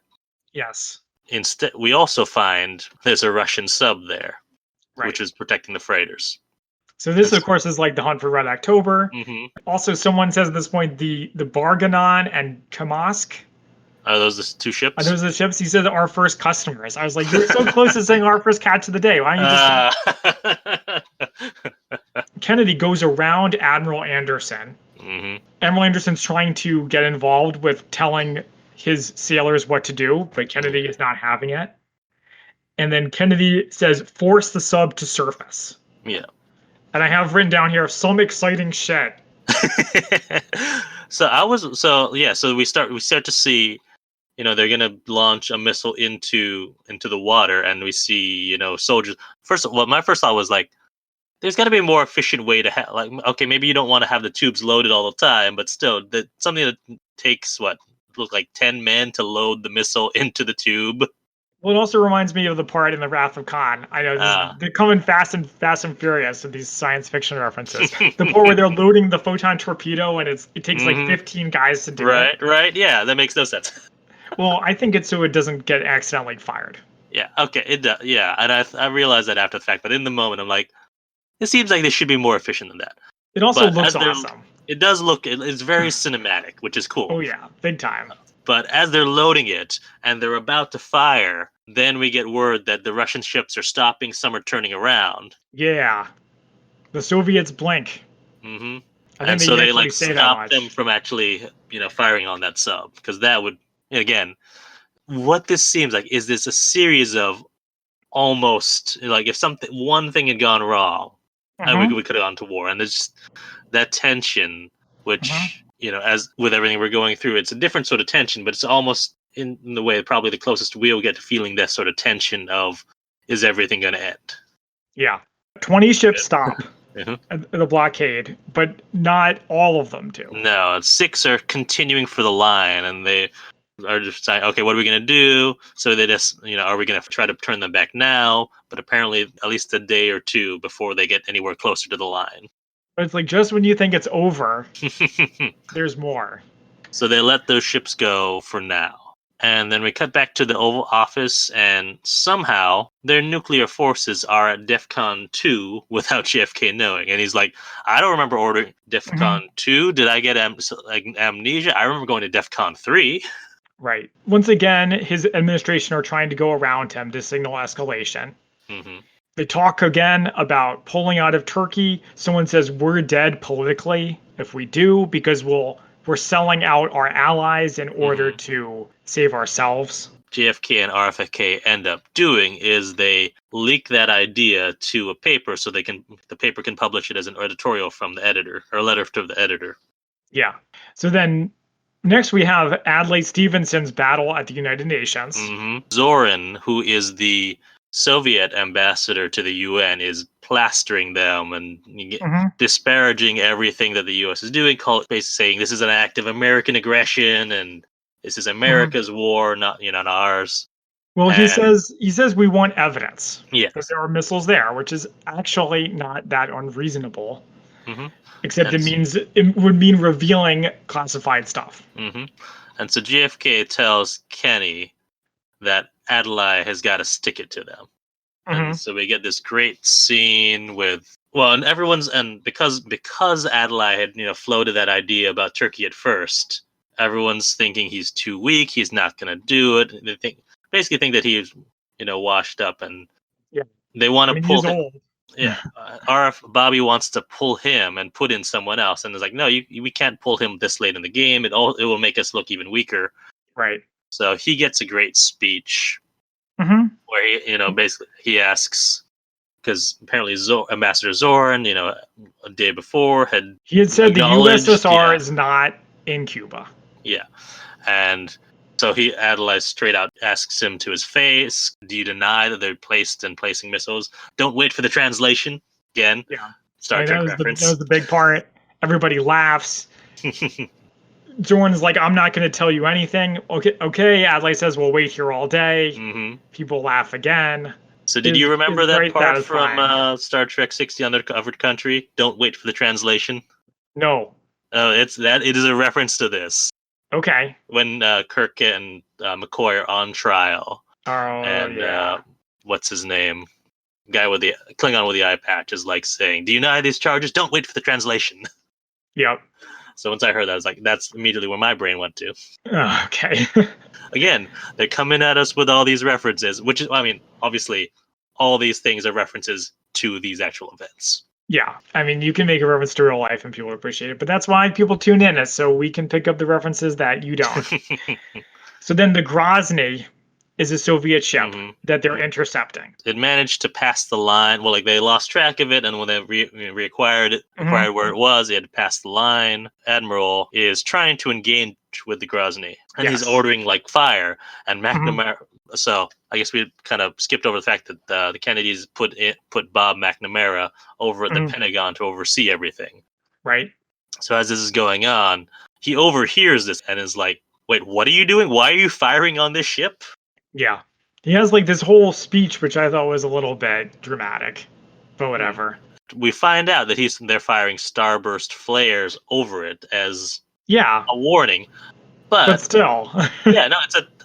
Yes. Instead, we also find there's a Russian sub there, which is protecting the freighters. So this, of course, is like the hunt for Red October. Also, someone says at this point the Barganon and Kamask. Are those the 2 ships? Are those the ships? He said our first customers. I was like, you're so close to saying our first catch of the day. Why don't you just... Kennedy goes around Admiral Anderson. Admiral Anderson's trying to get involved with telling his sailors what to do, but Kennedy is not having it. And then Kennedy says, force the sub to surface. Yeah. And I have written down here some exciting shit. So we start to see, they're gonna launch a missile into the water, and we see soldiers. First, well, my first thought was like, there's got to be a more efficient way to have, like, okay, maybe you don't want to have the tubes loaded all the time, but still, that something that takes look like 10 men to load the missile into the tube. Well, it also reminds me of the part in The Wrath of Khan. I know they're coming fast and furious with these science fiction references. The part where they're loading the photon torpedo and it takes like 15 guys to do it. Right, yeah, that makes no sense. Well, I think it's so it doesn't get accidentally fired. Yeah, okay, it does. Yeah, and I realized that after the fact, but in the moment, I'm like, it seems like they should be more efficient than that. It also But looks awesome. It does look. It's very cinematic, which is cool. Oh yeah, big time. But as they're loading it and they're about to fire, then we get word that the Russian ships are stopping. Some are turning around. Yeah, the Soviets blink. Mm-hmm. I think And so they like say stop them from actually, firing on that sub, because that would, again, what this seems like is this a series of almost like if one thing had gone wrong, we could have gone to war, and there's just that tension, which as with everything we're going through, it's a different sort of tension, but it's almost in the way probably the closest we'll get to feeling that sort of tension of, is everything going to end? Yeah, 20 ships stop the blockade, but not all of them do. No, 6 are continuing for the line, and they are just saying, okay, what are we going to do? So they just, are we going to try to turn them back now? But apparently at least a day or two before they get anywhere closer to the line. But it's like just when you think it's over, there's more. So they let those ships go for now. And then we cut back to the Oval Office, and somehow their nuclear forces are at DEFCON 2 without JFK knowing. And he's like, I don't remember ordering DEFCON 2. Did I get amnesia? I remember going to DEFCON 3. Right. Once again, his administration are trying to go around him to signal escalation. Mm-hmm. They talk again about pulling out of Turkey. Someone says we're dead politically if we do, because we're selling out our allies in order to save ourselves. JFK and RFK end up doing is they leak that idea to a paper so the paper can publish it as an editorial from the editor, or a letter to the editor. Yeah. So then next we have Adlai Stevenson's battle at the United Nations. Zorin, who is the Soviet ambassador to the UN, is plastering them and disparaging everything that the US is doing, basically saying this is an act of American aggression and this is America's war, not ours. Well, he says we want evidence that there are missiles there, which is actually not that unreasonable. Except it would mean revealing classified stuff. And so JFK tells Kenny that Adlai has got to stick it to them. And so we get this great scene with, and because Adlai had floated that idea about Turkey at first, everyone's thinking he's too weak, he's not going to do it. They basically think that he's washed up, and they want to pull him. Old. Yeah, Bobby wants to pull him and put in someone else, and it's like, no, we can't pull him this late in the game. It will make us look even weaker. Right. So he gets a great speech where he, basically he asks, because apparently Ambassador Zorin, a day before had said the USSR is not in Cuba. Yeah, and so Adlai straight out asks him to his face, do you deny that they're placing missiles? Don't wait for the translation. Again, Star Trek reference. That was the big part. Everybody laughs. Zorin's like, I'm not going to tell you anything. Okay. Adlai says, we'll wait here all day. People laugh again. So did you remember that part from Star Trek 60 Undercover Country? Don't wait for the translation. No. Oh, it is a reference to this. Okay. When Kirk and McCoy are on trial. Oh, and what's his name? Guy with the Klingon with the eye patch is like saying, do you deny these charges? Don't wait for the translation. Yep. So once I heard that, I was like, that's immediately where my brain went to. Okay. Again, they're coming at us with all these references, which is, obviously, all these things are references to these actual events. Yeah. You can make a reference to real life and people appreciate it, but that's why people tune in, so we can pick up the references that you don't. So then the Grozny is a Soviet ship that they're intercepting. It managed to pass the line. Well, they lost track of it, and when they reacquired it, acquired where it was, it had to pass the line. Admiral is trying to engage with the Grozny, and he's Yes. ordering like fire. And Mhm. McNamara. So I guess we kind of skipped over the fact that the Kennedys put Bob McNamara over at the Mhm. Pentagon to oversee everything. Right. So as this is going on, he overhears this and is like, "Wait, what are you doing? Why are you firing on this ship?" Yeah. He has like this whole speech, which I thought was a little bit dramatic, but whatever. We find out that they're firing starburst flares over it as Yeah, a warning. but But still. yeah, no,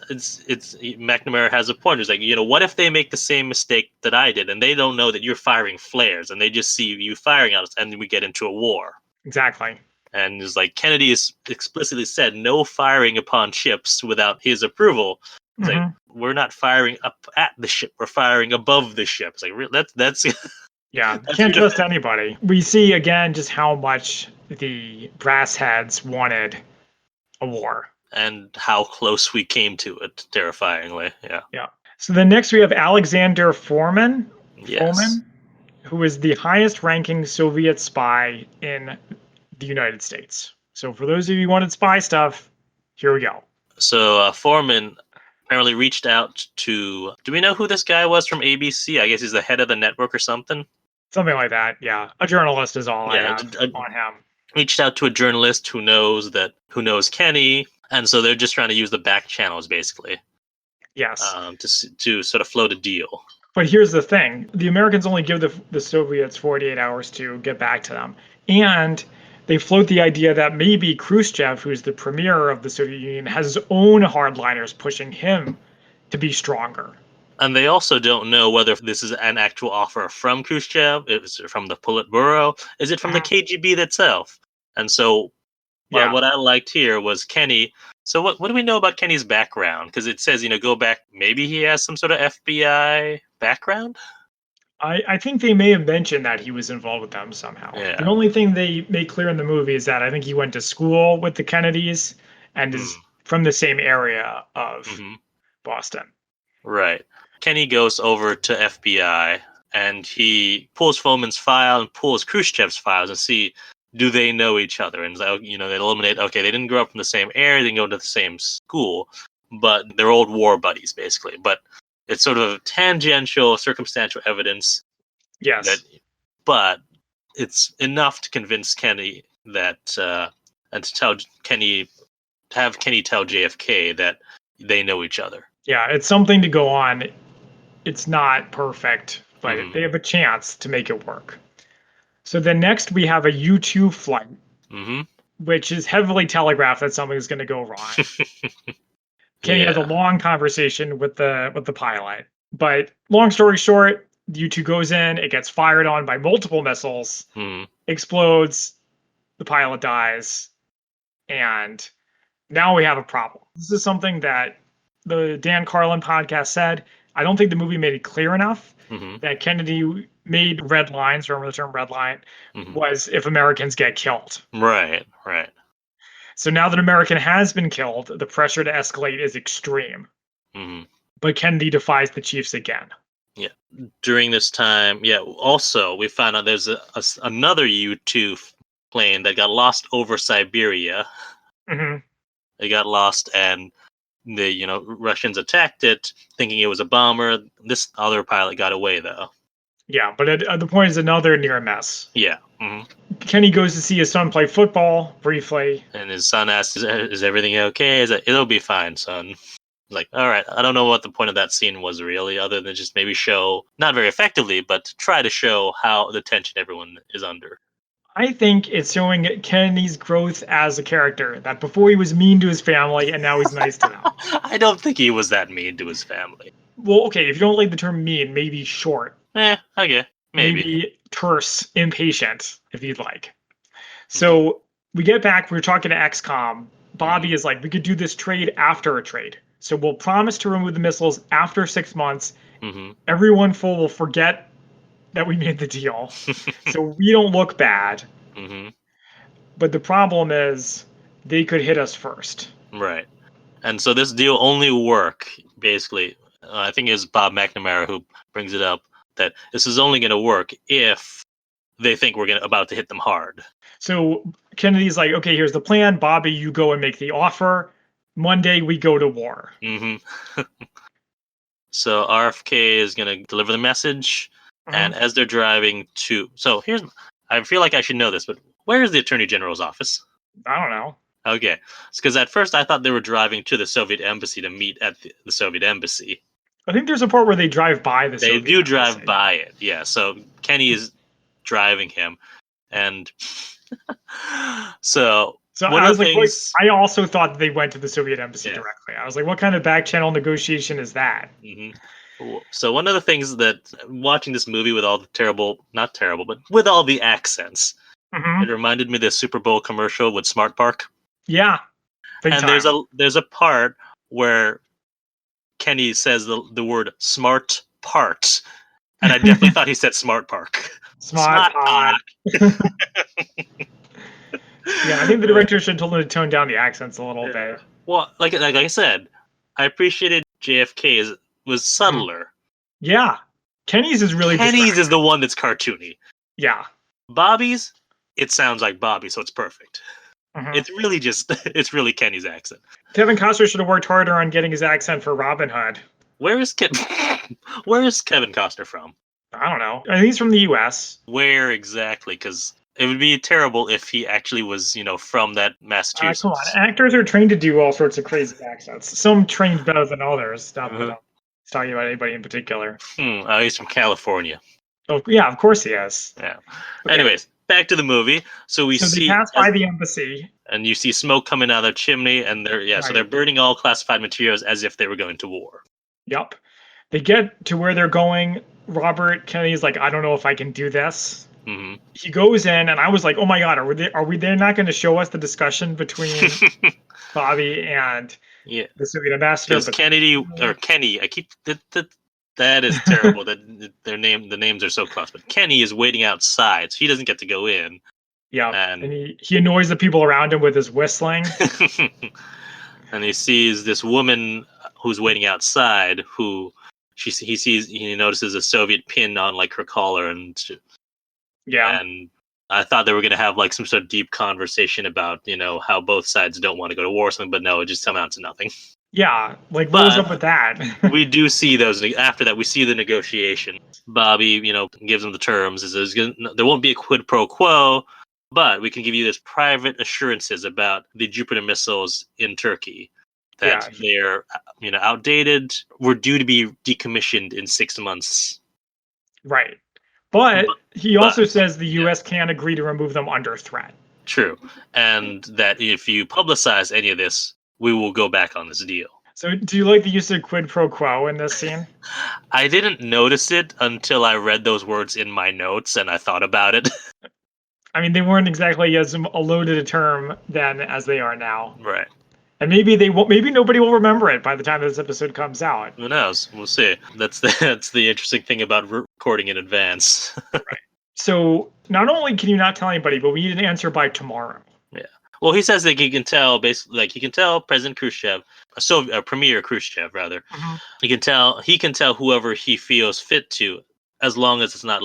it's McNamara has a point. It's like, what if they make the same mistake that I did, and they don't know that you're firing flares, and they just see you firing at us, and then we get into a war. Exactly. And it's like Kennedy has explicitly said no firing upon ships without his approval. It's like, Mhm. we're not firing up at the ship; we're firing above the ship. It's like that's Yeah, that's your can't trust defense. anybody. We see again just how much the brass heads wanted a war. And how close we came to it, terrifyingly. Yeah. Yeah. So then next we have Alexander Foreman, Yes. who is the highest ranking Soviet spy in the United States. So for those of you who wanted spy stuff, here we go. So Foreman apparently reached out to. Do we know who this guy was from ABC? I guess he's the head of the network or something. Something like that. Yeah. A journalist is all I Yeah, have on him. reached out to a journalist who knows Kenny, and so they're just trying to use the back channels basically Yes. to sort of float a deal. But here's the thing, the Americans only give the Soviets 48 hours to get back to them. And they float the idea that maybe Khrushchev, who's the premier of the Soviet Union, has his own hardliners pushing him to be stronger. And they also don't know whether this is an actual offer from Khrushchev, is it from the Politburo, is it from the KGB itself? And so Yeah. what I liked here was Kenny. So what do we know about Kenny's background? Because it says, go back, maybe he has some sort of FBI background? I think they may have mentioned that he was involved with them somehow. The Yeah. only thing they make clear in the movie is that I think he went to school with the Kennedys and is from the same area of Mm-hmm. Boston. Right. Kenny goes over to FBI and he pulls Foreman's file and pulls Khrushchev's files and see, do they know each other? And they eliminate, okay, they didn't grow up in the same area, they didn't go to the same school, but they're old war buddies, basically. But it's sort of tangential, circumstantial evidence Yes. but it's enough to convince Kenny that, and to have Kenny tell JFK that they know each other. Yeah, it's something to go on. It's not perfect, but Mm-hmm. they have a chance to make it work. So then next we have a U-2 flight, Mm-hmm. which is heavily telegraphed that something's going to go wrong. Kenny has a long conversation with the pilot, but long story short, U-2 goes in, it gets fired on by multiple missiles, explodes, the pilot dies, and now we have a problem. This is something that the Dan Carlin podcast said. I don't think the movie made it clear enough that Kennedy made red lines, remember the term red line, was if Americans get killed. Right. So now that American has been killed, the pressure to escalate is extreme. But Kennedy defies the chiefs again. Yeah. During this time, also we found out there's another U-2 plane that got lost over Siberia. It got lost and the Russians attacked it thinking it was a bomber. This other pilot got away though. Yeah, but at the point is another near mess. Yeah. Kenny goes to see his son play football briefly. And his son asks, is everything okay? It'll be fine, son. Like, all right, I don't know what the point of that scene was really, other than just maybe show, not very effectively, but to try to show how the tension everyone is under. I think it's showing Kennedy's growth as a character, that before he was mean to his family and now he's nice to them. I don't think he was that mean to his family. Well, okay, if you don't like the term mean, maybe short. Okay, maybe terse, impatient, if you'd like. So we get back, we're talking to XCOM. Bobby is like, we could do this trade after a trade. So we'll promise to remove the missiles after 6 months. Everyone will forget that we made the deal. So we don't look bad. But the problem is they could hit us first. Right. And so this deal only work, basically, I think it's Bob McNamara who brings it up, that this is only going to work if they think we're about to hit them hard. So Kennedy's like, okay, here's the plan. Bobby, you go and make the offer. Monday, we go to war. Mm-hmm. So RFK is going to deliver the message, and as they're driving to... So I feel like I should know this, but where is the Attorney General's office? I don't know. Okay. Because at first I thought they were driving to the Soviet embassy to meet at the Soviet embassy. I think there's a part where they drive by the Soviet do embassy. Drive by it, yeah. So Kenny is driving him, and so one I of was the like, things... I also thought they went to the Soviet embassy Yeah. directly. I was like, what kind of back channel negotiation is that? So one of the things that watching this movie with all the not terrible, but with all the accents, it reminded me of the Super Bowl commercial with Smart Park. Yeah. Big and time. there's a part where Kenny says the word smart part, and I definitely thought he said smart park. Smart park. Yeah, I think the director should have told him to tone down the accents a little bit. Well, like I said, I appreciated JFK's was subtler. Yeah. Kenny's is really Kenny's is the one that's cartoony. Yeah. Bobby's, it sounds like Bobby, so it's perfect. It's really Kenny's accent. Kevin Costner should have worked harder on getting his accent for Robin Hood. Where is Kevin Costner from? I don't know. I think he's from the U.S. Where exactly? Because it would be terrible if he actually was, from that Massachusetts. Come on, actors are trained to do all sorts of crazy accents. Some trained better than others. Not talking about anybody in particular. He's from California. Oh yeah, of course he is. Yeah. Okay. Anyways, back to the movie. So they pass by the embassy, and you see smoke coming out of the chimney, and so they're burning all classified materials as if they were going to war. Yep. They get to where they're going. Robert Kennedy's like, I don't know if I can do this. He goes in, and I was like, oh my god, they're not going to show us the discussion between Bobby and the Soviet ambassador? Because Kenny, I keep that is terrible that the names are so close. But Kenny is waiting outside, so he doesn't get to go in. Yeah, and he annoys the people around him with his whistling. And he sees this woman who's waiting outside, who he notices a Soviet pin on like her collar, and I thought they were going to have like some sort of deep conversation about how both sides don't want to go to war or something, but no, it just amounts to nothing. Yeah, like what was up with that? We do see those. After that, we see the negotiation. Bobby, gives them the terms. There won't be a quid pro quo, but we can give you this private assurances about the Jupiter missiles in Turkey. That they're, outdated. We're due to be decommissioned in 6 months. Right. But he also says the U.S. can't agree to remove them under threat. True. And that if you publicize any of this, we will go back on this deal. So do you like the use of quid pro quo in this scene? I didn't notice it until I read those words in my notes and I thought about it. I mean, they weren't exactly as loaded a term then as they are now. Right. And maybe maybe nobody will remember it by the time this episode comes out. Who knows? We'll see. That's the interesting thing about recording in advance. Right. So not only can you not tell anybody, but we need an answer by tomorrow. Yeah. Well, he says that he can tell President Khrushchev, Premier Khrushchev rather. He can tell whoever he feels fit to, as long as it's not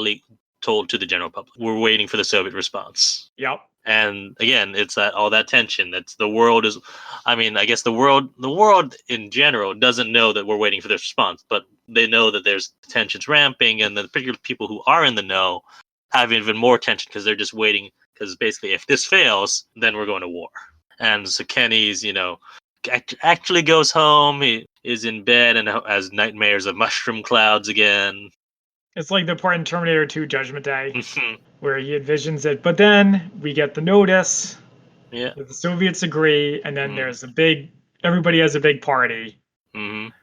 told to the general public. We're waiting for the Soviet response. Yep. And again, it's all that tension. That's the world is. I mean, I guess the world in general doesn't know that we're waiting for this response, but they know that there's tensions ramping, and the particular people who are in the know have even more tension because they're just waiting. Because basically, if this fails, then we're going to war. And so Kenny's, actually goes home. He is in bed and has nightmares of mushroom clouds again. It's like the part in Terminator 2 Judgment Day where he envisions it. But then we get the notice. Yeah. The Soviets agree, and then there's everybody has a big party.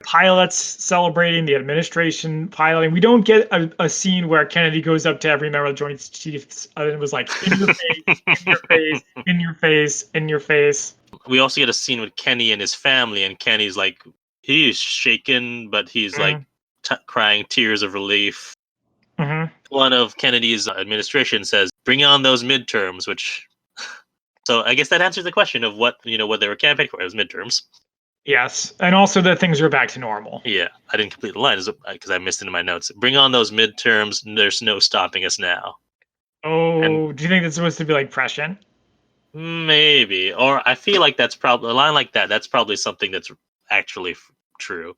Pilots celebrating, the administration piloting. We don't get a scene where Kennedy goes up to every member of the Joint Chiefs and was like, in your face, in your face, in your face, in your face. We also get a scene with Kenny and his family, and Kenny's like, he's shaken, but he's like crying tears of relief. One of Kennedy's administration says, bring on those midterms, which... So I guess that answers the question of what they were campaigning for, as midterms. Yes, and also that things are back to normal. Yeah, I didn't complete the line because I missed it in my notes. Bring on those midterms. There's no stopping us now. And Oh, do you think that's supposed to be like prescient? maybe, or I feel like that's probably a line like that. That's probably something that's actually true.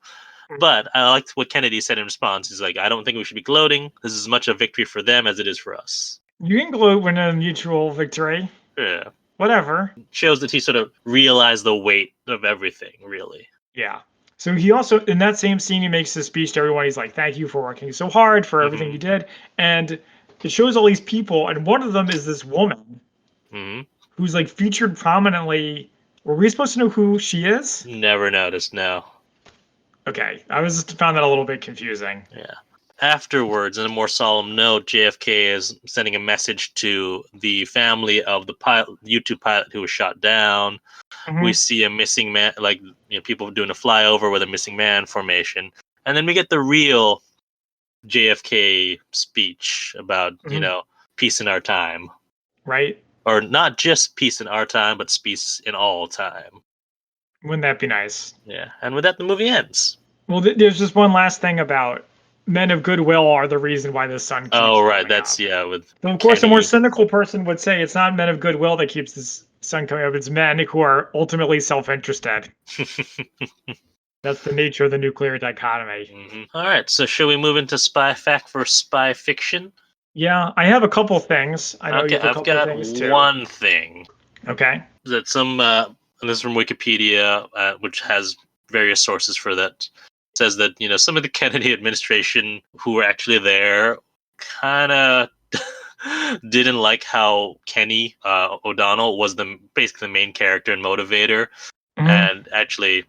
But I liked what Kennedy said in response. He's like, I don't think we should be gloating. This is as much a victory for them as it is for us. You can gloat when a mutual victory. Yeah. Whatever. Shows that he sort of realized the weight of everything, really. Yeah. So he also, in that same scene, he makes this speech to everyone. He's like, "Thank you for working so hard, for everything you did." And it shows all these people, and one of them is this woman Mm-hmm. who's like featured prominently. Were we supposed to know who she is? Never noticed, no. Okay, I was just found that a little bit confusing. Yeah. Afterwards, in a more solemn note, JFK is sending a message to the family of the YouTube pilot who was shot down. We Mhm. see a missing man, like people doing a flyover with a missing man formation, and then we get the real JFK speech about Mhm. peace in our time, Right? or not just peace in our time, but peace in all time. Wouldn't that be nice? Yeah, and with that, the movie ends. Well, there's just one last thing about men of goodwill are the reason why the sun Oh keeps right, coming that's up. with So, of course, a more Kenny. cynical person would say it's not men of goodwill that keeps the sun coming up. It's men who are ultimately self-interested. That's the nature of the nuclear dichotomy. All right, so shall we move into spy fact for spy fiction? Yeah, I have a couple things. I know you Okay, have a I've couple got things too. one thing Okay. that and this is from Wikipedia, which has various sources for that. Says that some of the Kennedy administration who were actually there kind of didn't like how Kenny O'Donnell was basically the main character and motivator, Mhm. and actually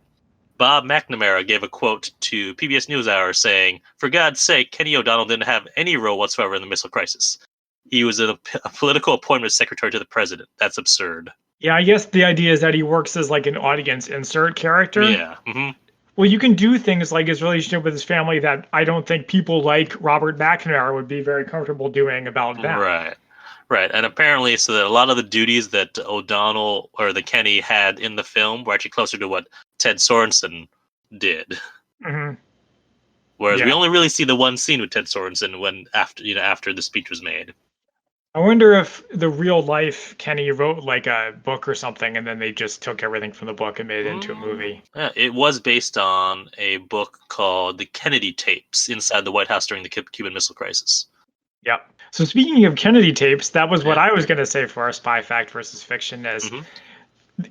Bob McNamara gave a quote to PBS NewsHour saying, "For God's sake, Kenny O'Donnell didn't have any role whatsoever in the missile crisis. He was a political appointment secretary to the president. That's absurd." Yeah, I guess the idea is that he works as like an audience insert character. Yeah. Hmm. Well, you can do things like his relationship with his family that I don't think people like Robert McNamara would be very comfortable doing about them. Right. Right. And apparently, so that a lot of the duties that O'Donnell or the Kenny had in the film were actually closer to what Ted Sorensen did. Hmm. Whereas we Yeah. only really see the one scene with Ted Sorensen when after the speech was made. I wonder if the real life Kenny wrote like a book or something, and then they just took everything from the book and made it into a movie. Yeah, it was based on a book called The Kennedy Tapes Inside the White House During the Cuban Missile Crisis. Yep. So speaking of Kennedy tapes, that was what Yeah. I was going to say for our spy fact versus fiction is Hmm.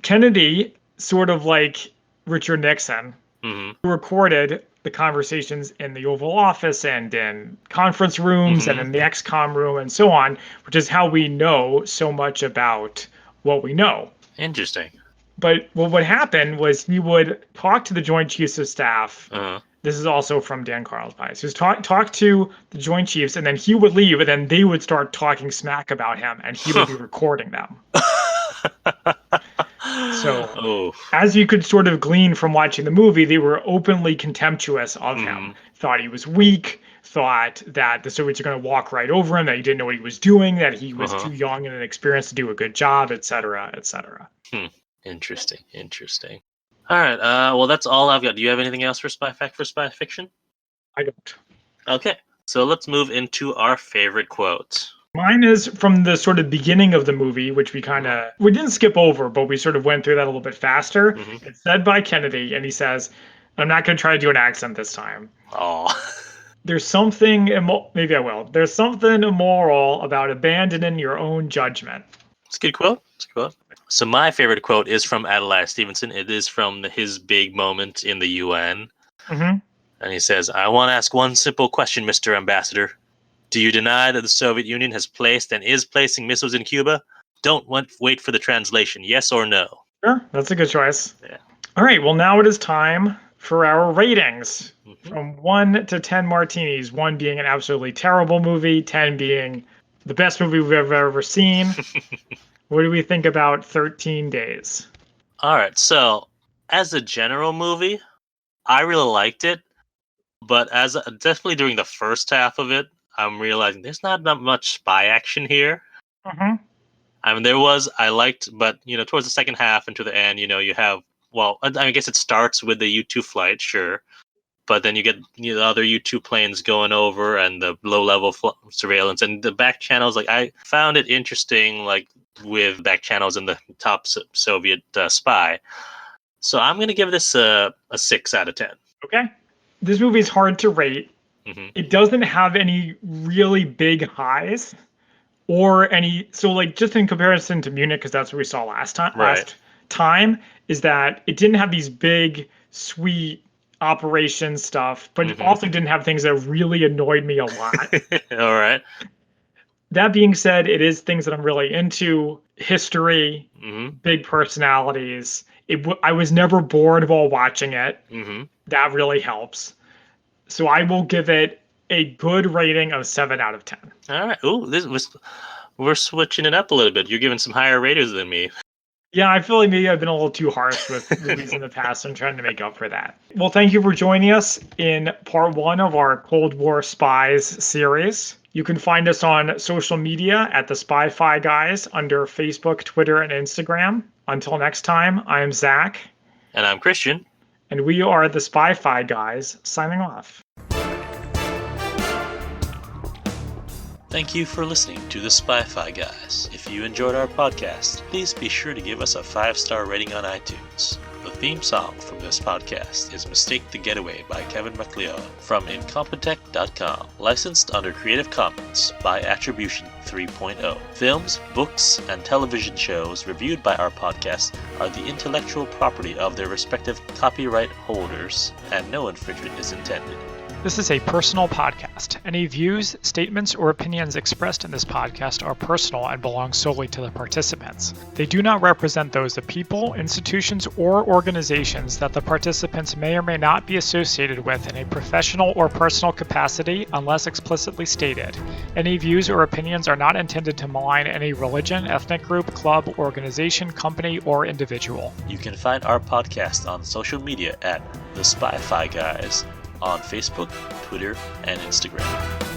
Kennedy, sort of like Richard Nixon, Hmm. recorded the conversations in the Oval Office and in conference rooms and Hmm. in the XCOM room and so on, which is how we know so much about what we know. Interesting. But what would happen was he would talk to the Joint Chiefs of Staff. Uh-huh. This is also from Dan Carl's Pies. He was talk to the Joint Chiefs, and then he would leave, and then they would start talking smack about him, and he would be recording them. So, Oh. as you could sort of glean from watching the movie, they were openly contemptuous of him. Hmm. Thought he was weak. Thought that the Soviets are going to walk right over him. That he didn't know what he was doing. That he was Uh-huh. too young and inexperienced to do a good job, etc., etc. Hmm. Interesting. Interesting. All right. Well, that's all I've got. Do you have anything else for spy fact for spy fiction? I don't. Okay. So let's move into our favorite quote. Mine is from the sort of beginning of the movie, which Hmm. we didn't skip over, but we sort of went through that a little bit faster. Hmm. It's said by Kennedy, and he says, "I'm not going to try to do an accent this time. Oh. There's something maybe I will. There's something immoral about abandoning your own judgment." It's a good quote. It's a good quote. So my favorite quote is from Adlai Stevenson. It is from his big moment in the UN. Hmm. And he says, "I want to ask one simple question, Mr. Ambassador. Do you deny that the Soviet Union has placed and is placing missiles in Cuba? Don't wait for the translation. Yes or no?" Sure, that's a good choice. Yeah. All right, well, now it is time for our ratings Hmm. from 1 to 10 martinis, 1 being an absolutely terrible movie, 10 being the best movie we've ever seen. What do we think about 13 Days? All right. So, as a general movie, I really liked it. But definitely during the first half of it, I'm realizing there's not that much spy action here. Hmm. I mean, I liked, but towards the second half and to the end, you have, well, I guess it starts with the U2 flight, sure. but then you get the other U-2 planes going over and the low-level surveillance and the back channels. Like, I found it interesting, like with back channels and the top Soviet spy. So I'm going to give this a 6 out of 10. Okay. This movie is hard to rate. Mm-hmm. It doesn't have any really big highs or any. So, like, just in comparison to Munich, because that's what we saw last time. Right. Last time is that it didn't have these big, sweet operation stuff, but it also didn't have things that really annoyed me a lot. All right. That being said, it is things that I'm really into: history, big personalities. I was never bored while watching it. That really helps. So I will give it a good rating of 7 out of 10. All right. Ooh, we're switching it up a little bit. You're giving some higher ratings than me. Yeah, I feel like maybe I've been a little too harsh with movies in the past. I'm trying to make up for that. Well, thank you for joining us in part 1 of our Cold War Spies series. You can find us on social media at the Spy-Fi Guys under Facebook, Twitter, and Instagram. Until next time, I am Zach. And I'm Christian. And we are the Spy-Fi Guys, signing off. Thank you for listening to the Spy-Fi Guys. If you enjoyed our podcast, please be sure to give us a 5-star rating on iTunes. The theme song from this podcast is Mistake the Getaway by Kevin MacLeod from Incompetech.com. Licensed under Creative Commons by Attribution 3.0. Films, books, and television shows reviewed by our podcast are the intellectual property of their respective copyright holders, and no infringement is intended. This is a personal podcast. Any views, statements, or opinions expressed in this podcast are personal and belong solely to the participants. They do not represent those of people, institutions, or organizations that the participants may or may not be associated with in a professional or personal capacity unless explicitly stated. Any views or opinions are not intended to malign any religion, ethnic group, club, organization, company, or individual. You can find our podcast on social media at The Spy-Fi Guys on Facebook, Twitter, and Instagram.